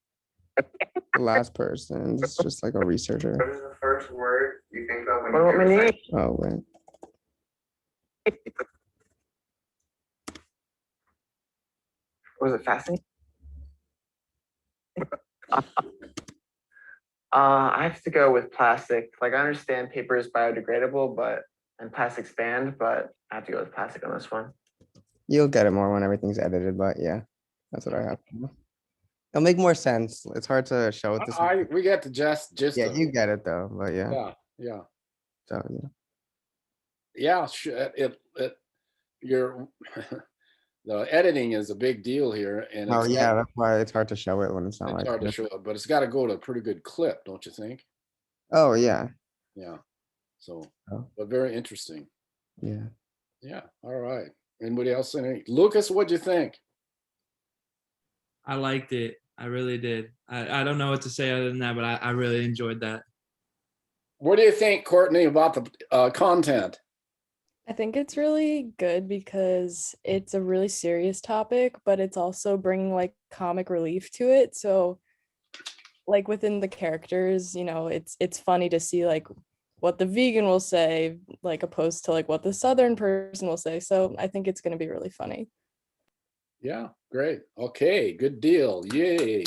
the last person is just like a researcher. What is the first word you think of when you hear recycling? Oh, wait. Was it fascinating? I have to go with plastic. Like, I understand paper is biodegradable, and plastic's banned, but I have to go with plastic on this one. You'll get it more when everything's edited, but yeah, that's what I have. It'll make more sense. It's hard to show it this way. We get to just Yeah, you get it though, but yeah. Yeah. So yeah. Yeah, you're the editing is a big deal here, and Oh it's yeah, that's why it's hard to show it when it's not it's like hard to this. show it, but it's got to go to a pretty good clip, don't you think? Oh yeah. Yeah. So, Oh. but very interesting. Yeah. Yeah. All right. Anybody else? Lucas, what'd you think? I liked it. I really did. I don't know what to say other than that, but I really enjoyed that. What do you think, Courtney, about the content? I think it's really good because it's a really serious topic, but it's also bringing like comic relief to it. So like within the characters, you know, it's funny to see like what the vegan will say, like opposed to like what the Southern person will say. So I think it's going to be really funny. Yeah, great. Okay, good deal. Yay.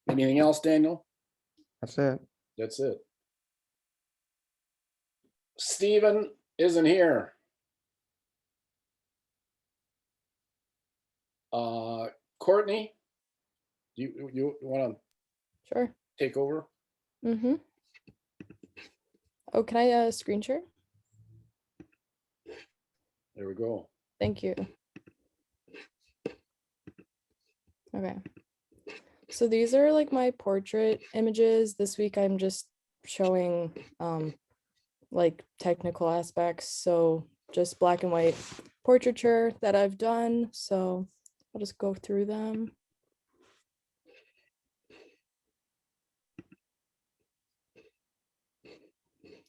Anything else, Daniel? That's it. That's it. Stephen isn't here. Courtney, you want to Sure. take over? Mm-hmm. Oh, can I screen share? There we go. Thank you. Okay. So these are like my portrait images. This week I'm just showing like technical aspects. So just black and white portraiture that I've done. So I'll just go through them.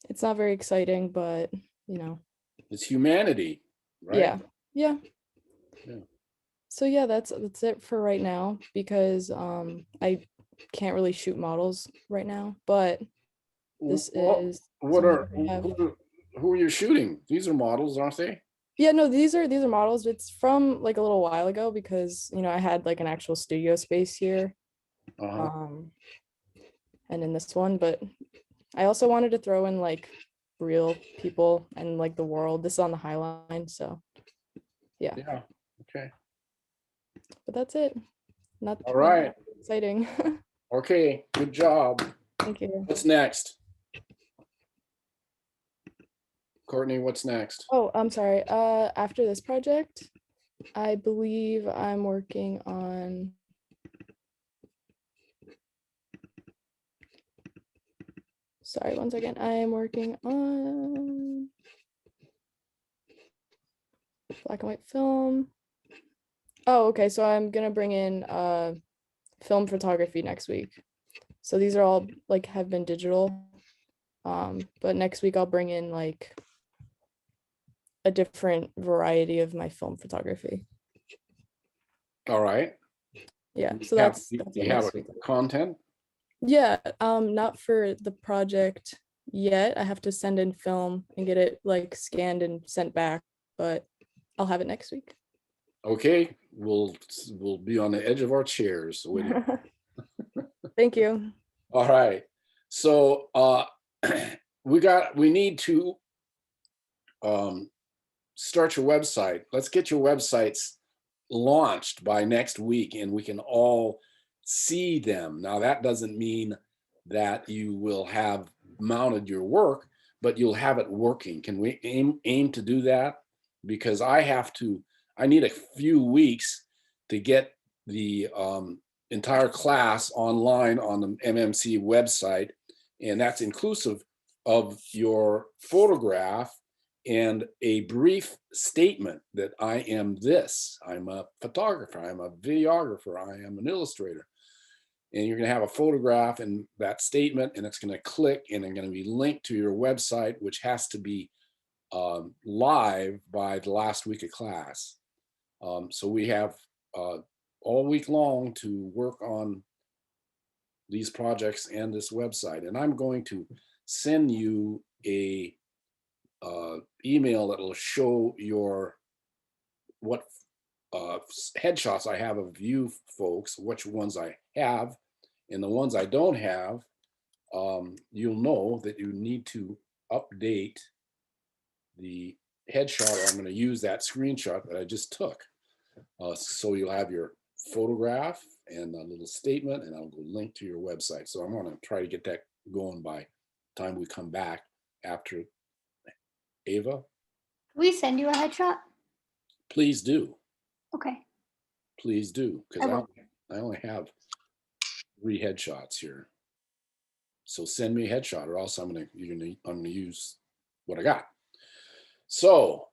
It's not very exciting, but you know. It's humanity, right? Yeah. Yeah. Yeah. So yeah, that's it for right now because I can't really shoot models right now, but this is who are you shooting? These are models, aren't they? Yeah, no, these are models. It's from like a little while ago because you know I had like an actual studio space here. And in this one, but I also wanted to throw in like real people and like the world. This is on the High Line, so yeah. Yeah. Okay. But that's it. Not all right. Not exciting. Okay, good job. Thank you. What's next? Courtney, what's next? Oh, I'm sorry. After this project, I believe I'm working on sorry, one second. I am working on black and white film. Oh, okay. So I'm gonna bring in film photography next week. So these are all like have been digital. But next week I'll bring in like a different variety of my film photography. All right. Yeah. So that's you have content? Yeah, not for the project yet. I have to send in film and get it like scanned and sent back, but I'll have it next week. Okay, we'll be on the edge of our chairs waiting. Thank you. All right. So we need to start your website. Let's get your websites launched by next week and we can all see them. Now that doesn't mean that you will have mounted your work, but you'll have it working. Can we aim to do that? Because I need a few weeks to get the entire class online on the MMC website, and that's inclusive of your photograph and a brief statement that I am this. I'm a photographer, I'm a videographer, I am an illustrator. And you're going to have a photograph and that statement, and it's going to click and it's going to be linked to your website, which has to be live by the last week of class. So we have all week long to work on these projects and this website. And I'm going to send you a email that will show what headshots I have of you folks, which ones I have, and the ones I don't have, you'll know that you need to update the headshot. I'm going to use that screenshot that I just took. So you'll have your photograph and a little statement, and I'll go link to your website. So I'm going to try to get that going by the time we come back after. Ava? Can we send you a headshot? Please do. Okay. Please do, I because will. I only have 3 headshots here. So send me a headshot, or else I'm gonna use what I got. So,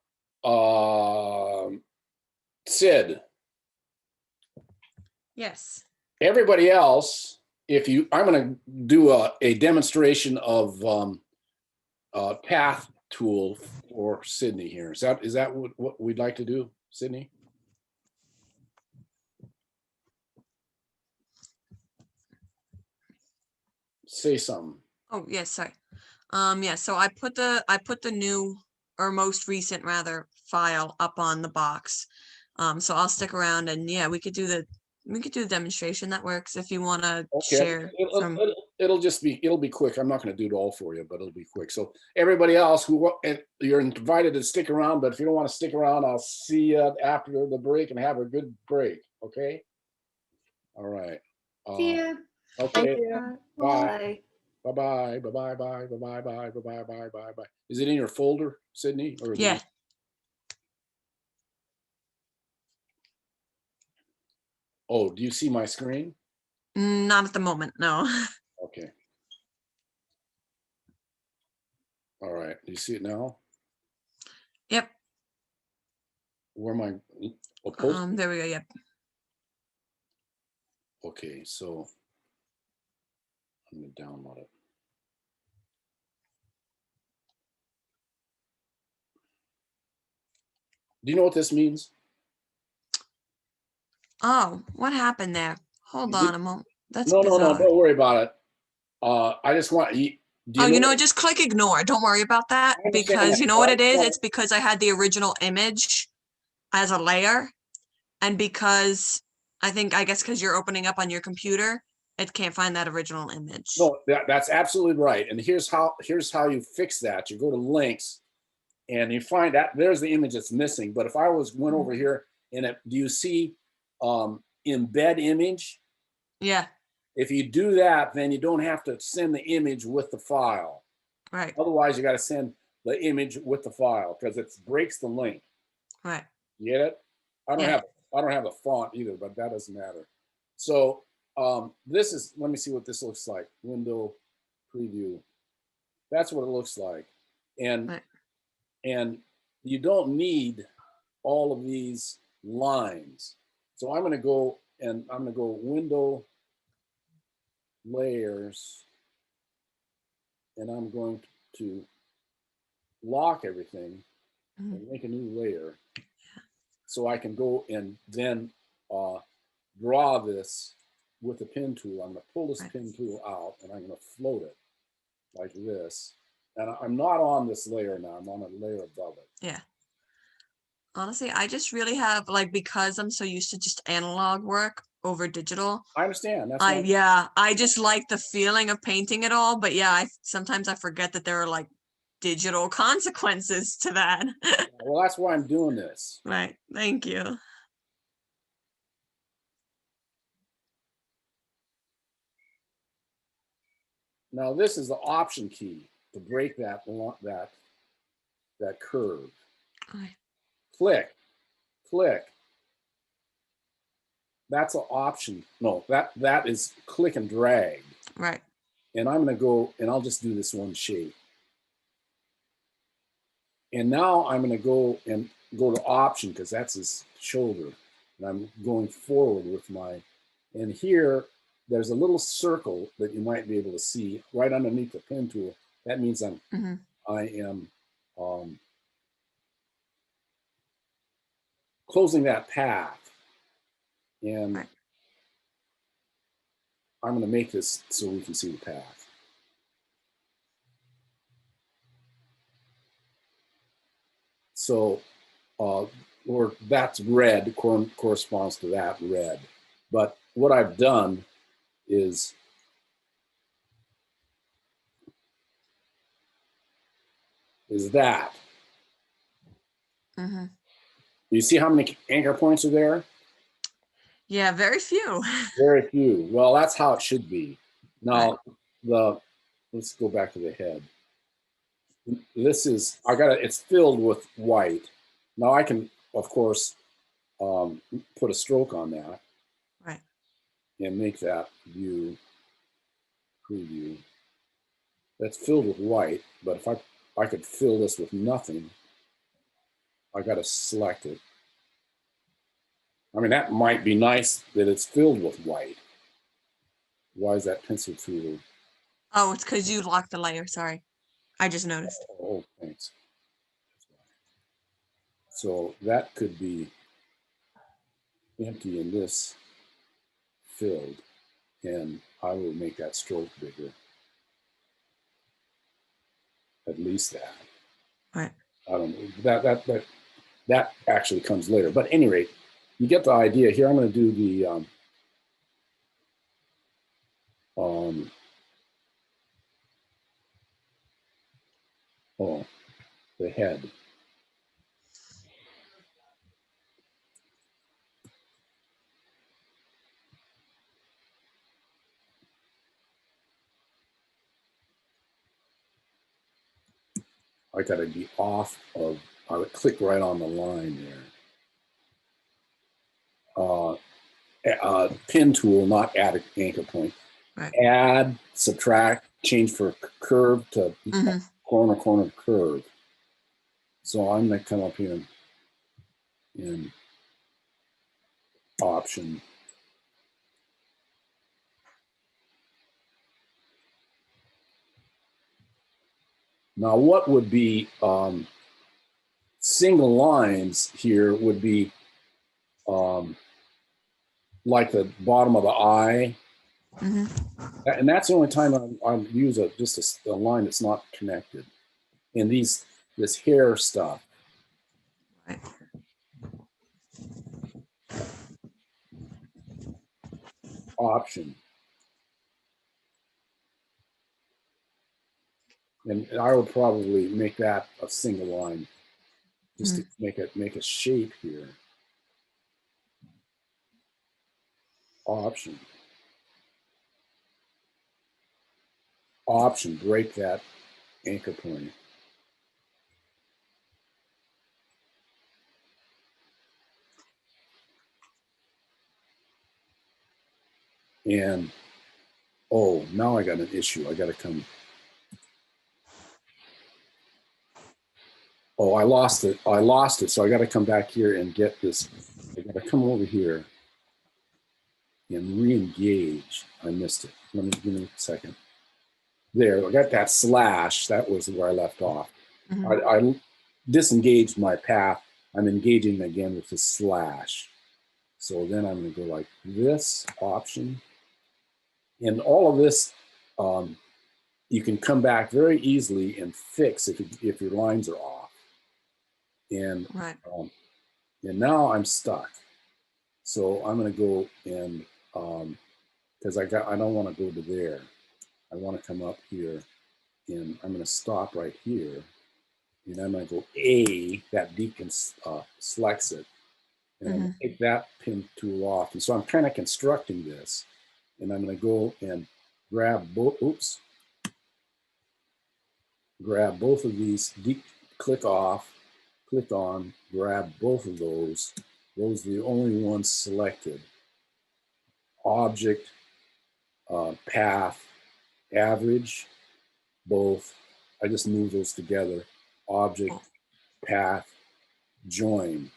Sid. Yes. Everybody else, I'm gonna do a demonstration of path tool for Sydney here. Is that what we'd like to do, Sydney? Say something. Oh, yes, sorry. Yeah, so I put the new, or most recent rather, file up on the box. So I'll stick around, and yeah, we could do the demonstration. That works if you want to share from. It'll be quick. I'm not going to do it all for you, but it'll be quick. So everybody else you're invited to stick around, but if you don't want to stick around, I'll see you after the break, and have a good break. Okay. All right. See ya. Okay. Thank you. Bye. Bye. Bye. Is it in your folder, Sydney? Or Yeah. Oh, do you see my screen? Not at the moment, no. Okay. All right. Do you see it now? Yep. Where am I? There we go. Yep. Okay, so I'm going to download it. Do you know what this means? Oh, what happened there? Hold on a moment. That's No, bizarre. don't worry about it. I just want you. Just click ignore. Don't worry about that, because you know what it is? It's because I had the original image as a layer, and because I guess because you're opening up on your computer, it can't find that original image. No, that's absolutely right. And here's how you fix that. You go to links, and you find that there's the image that's missing. But if I went over here, and do you see embed image? Yeah. If you do that, then you don't have to send the image with the file. Right. Otherwise, you got to send the image with the file, because it breaks the link. Right. You get it? I don't have the font either, but that doesn't matter. So this is, let me see what this looks like. Window preview. That's what it looks like. And you don't need all of these lines. So I'm going to go window layers, and I'm going to lock everything and make a new layer. So I can go and then draw this with the pen tool. I'm going to pull this pen tool out, and I'm going to float it like this. And I'm not on this layer now. I'm on a layer above it. Yeah. Honestly, I just really have, because I'm so used to just analog work, over digital. I understand. That's why Yeah, I just like the feeling of painting it all, but yeah, sometimes I forget that there are like digital consequences to that. well, that's why I'm doing this. Right. Thank you. Now this is the option key to break that curve. Okay. Click, click. That's an option. No, that is click and drag. Right. And I'm going to go and I'll just do this one shape. And now I'm going to go to option because that's his shoulder. And I'm going forward with and here there's a little circle that you might be able to see right underneath the pen tool. That means I am closing that path. And I'm going to make this so we can see the path. So, or that's red corresponds to that red. But what I've done is that. You see how many anchor points are there? Yeah, very few. Very few. Well, that's how it should be. Now, let's go back to the head. This is, it's filled with white. Now I can, of course, put a stroke on that. Right. And make that view, preview. That's filled with white, but if I could fill this with nothing, I got to select it. I mean, that might be nice that it's filled with white. Why is that pencil tool? Oh, it's because you locked the layer. Sorry. I just noticed. Oh, thanks. So that could be empty and this filled, and I will make that stroke bigger. At least that. Right. I don't know. That actually comes later. But at any rate, you get the idea. Here I'm going to do the the head. I got to be off of, I would click right on the line there. Pin tool, not add an anchor point. Right. Add, subtract, change for curve to corner curve. So I'm going to come up here in option. Now what would be single lines here would be like the bottom of the eye. And that's the only time I use just a line that's not connected. And this hair stuff. Right. Option. And I would probably make that a single line just to make a shape here. Option. Option, break that anchor point. And, oh, now I got an issue. I got to come. Oh, I lost it. So I got to come back here and get this. I got to come over here and re-engage. I missed it. Give me a second. There, I got that slash. That was where I left off. I disengaged my path. I'm engaging again with the slash. So then I'm going to go like this, option. And all of this, you can come back very easily and fix if your lines are off. And, and now I'm stuck. So I'm going to go and because I don't want to go to there. I want to come up here, and I'm going to stop right here, and I'm going to go A. That selects it, and I'm going to take that pin tool off. And so I'm kind of constructing this, and I'm going to go and grab both. Oops. Grab both of these. Click off. Click on. Grab both of those. Those are the only ones selected. Object, path, average, both. I just move those together. Object, path, join.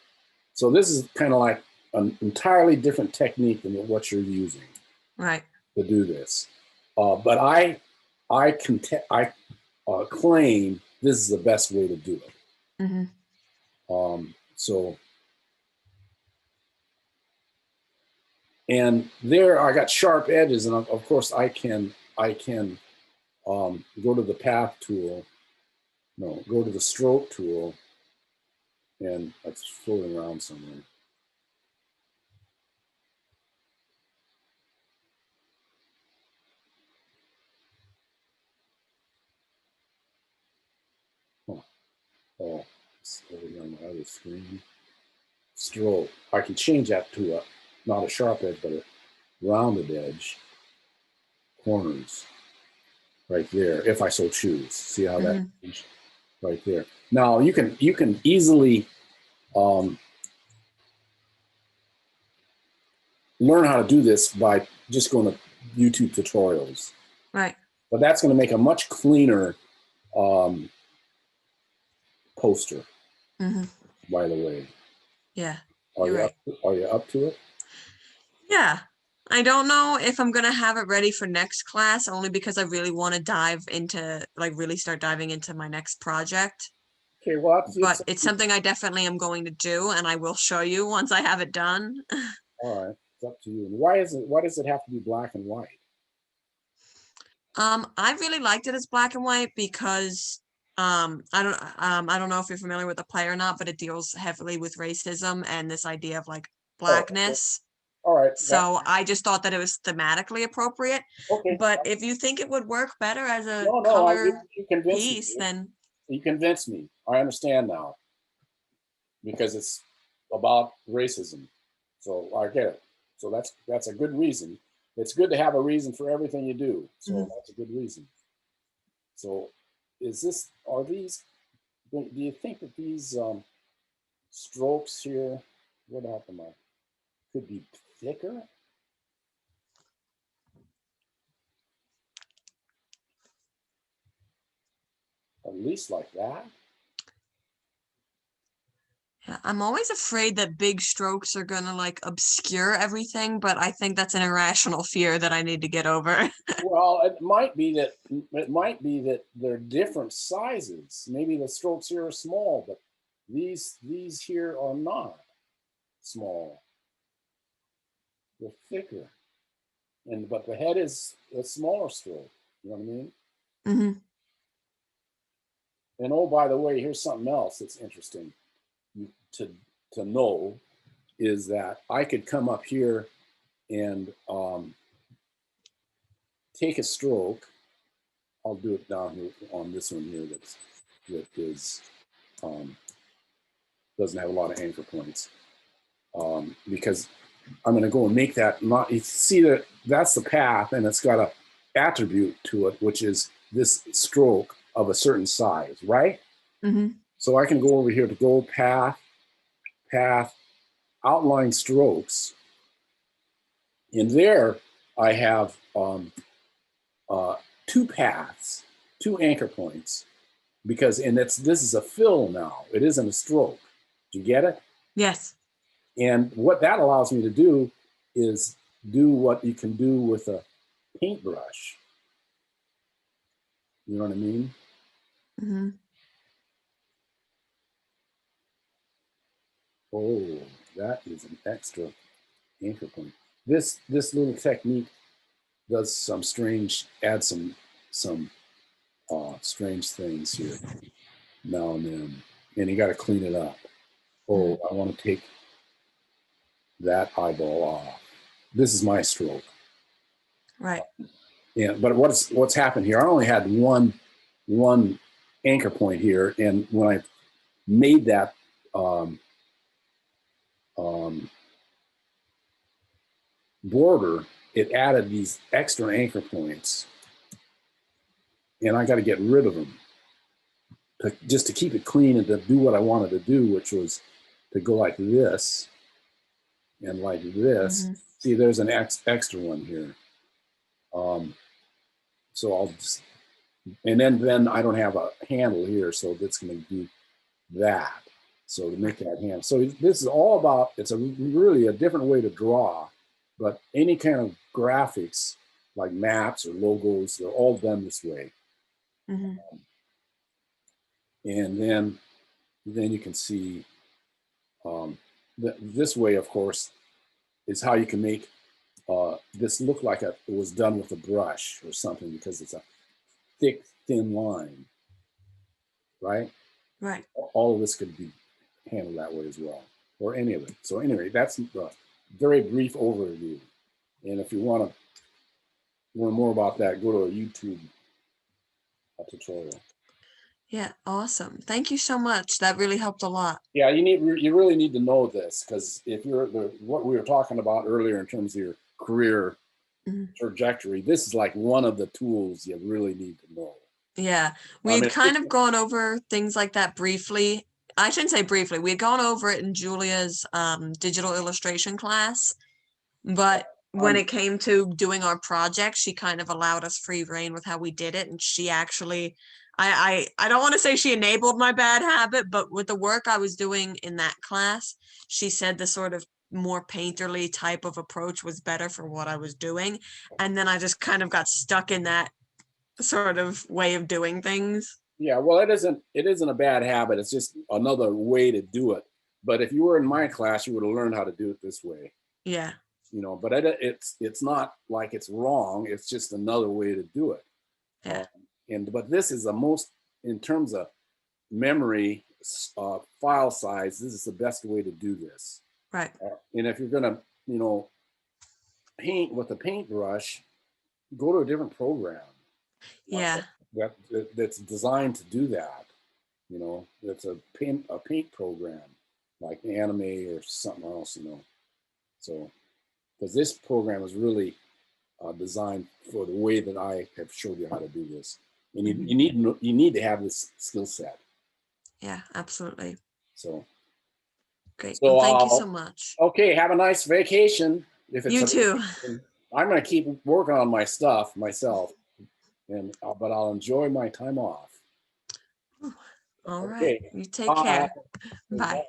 So this is kind of like an entirely different technique than what you're using, right, to do this. But I claim this is the best way to do it. So, and there I got sharp edges, and of course I can go to the path tool. No, go to the stroke tool, and it's floating around somewhere. Oh, it's over here on the other screen. Stroke. I can change that to not a sharp edge, but a rounded edge. Corners. Right there, if I so choose. See how that right there. Now you can easily learn how to do this by just going to YouTube tutorials. Right. But that's going to make a much cleaner poster. By the way. Yeah. Are you up to it? Yeah. I don't know if I'm going to have it ready for next class, only because I really want to dive into, like, really start diving into my next project. Okay, well, but it's something I definitely am going to do, and I will show you once I have it done. All right, it's up to you. And why does it have to be black and white? I really liked it as black and white because I don't know if you're familiar with the play or not, but it deals heavily with racism and this idea of like blackness. All right. So I just thought that it was thematically appropriate. Okay. But if you think it would work better as a No, color you convinced piece, me. then You convinced me. I understand now. Because it's about racism. So I get it. So that's a good reason. It's good to have a reason for everything you do. So that's a good reason. So do you think that these strokes here, what happened, could be thicker? At least like that? Yeah, I'm always afraid that big strokes are gonna like obscure everything, but I think that's an irrational fear that I need to get over. Well, it might be that they're different sizes. Maybe the strokes here are small, but these here are not small. They're thicker, but the head is a smaller stroke. You know what I mean? Mm-hmm. And oh, by the way, here's something else that's interesting to know is that I could come up here and take a stroke. I'll do it down here on this one here that is doesn't have a lot of anchor points because I'm going to go and make that. You see that's the path, and it's got a attribute to it, which is this stroke of a certain size, right? Mm-hmm. So I can go over here to go path, outline strokes. In there, I have two paths, two anchor points, because this is a fill now. It isn't a stroke. Do you get it? Yes. And what that allows me to do is do what you can do with a paintbrush. You know what I mean? Mm-hmm. Oh, that is an extra anchor point. This little technique does adds some strange things here now and then, and you got to clean it up. Oh, I want to take that eyeball off. this is my stroke. Right. Yeah, but what's happened here? I only had one anchor point here, and when I made that border, it added these extra anchor points, and I got to get rid of them just to keep it clean and to do what I wanted to do, which was to go like this and like this. Mm-hmm. See, there's an extra one here. So I'll just, and then I don't have a handle here, so that's going to do that. So to make that handle. So this is all about, it's really a different way to draw, but any kind of graphics like maps or logos, they're all done this way. Mm-hmm. And then you can see this way, of course, is how you can make this look like it was done with a brush or something, because it's a thick, thin line, right? Right. All of this could be handled that way as well, or any of it. So anyway, that's a very brief overview. And if you want to learn more about that, go to a YouTube tutorial. Yeah, awesome. Thank you so much. That really helped a lot. Yeah, you really need to know this, because if you're what we were talking about earlier in terms of your career trajectory, this is like one of the tools you really need to know. Yeah, we'd kind of gone over things like that briefly. I shouldn't say briefly. We had gone over it in Julia's digital illustration class, but when it came to doing our project, she kind of allowed us free reign with how we did it, and she actually, I don't want to say she enabled my bad habit, but with the work I was doing in that class, she said the sort of more painterly type of approach was better for what I was doing, and then I just kind of got stuck in that sort of way of doing things. Yeah, well, it isn't a bad habit. It's just another way to do it. But if you were in my class, you would have learned how to do it this way. Yeah. You know, but it's not like it's wrong. It's just another way to do it. Yeah. But this is the most, in terms of memory, file size, this is the best way to do this. Right. And if you're gonna, paint with a paintbrush, go to a different program. Yeah. That's designed to do that. It's a paint program like Anime or something else. So because this program is really designed for the way that I have showed you how to do this, and you need to have this skill set. Yeah, absolutely. So great. So Well, thank you so much. Okay, have a nice vacation. If it's You too. I'm going to keep working on my stuff myself, but I'll enjoy my time off. All right. Okay. You take care. Bye.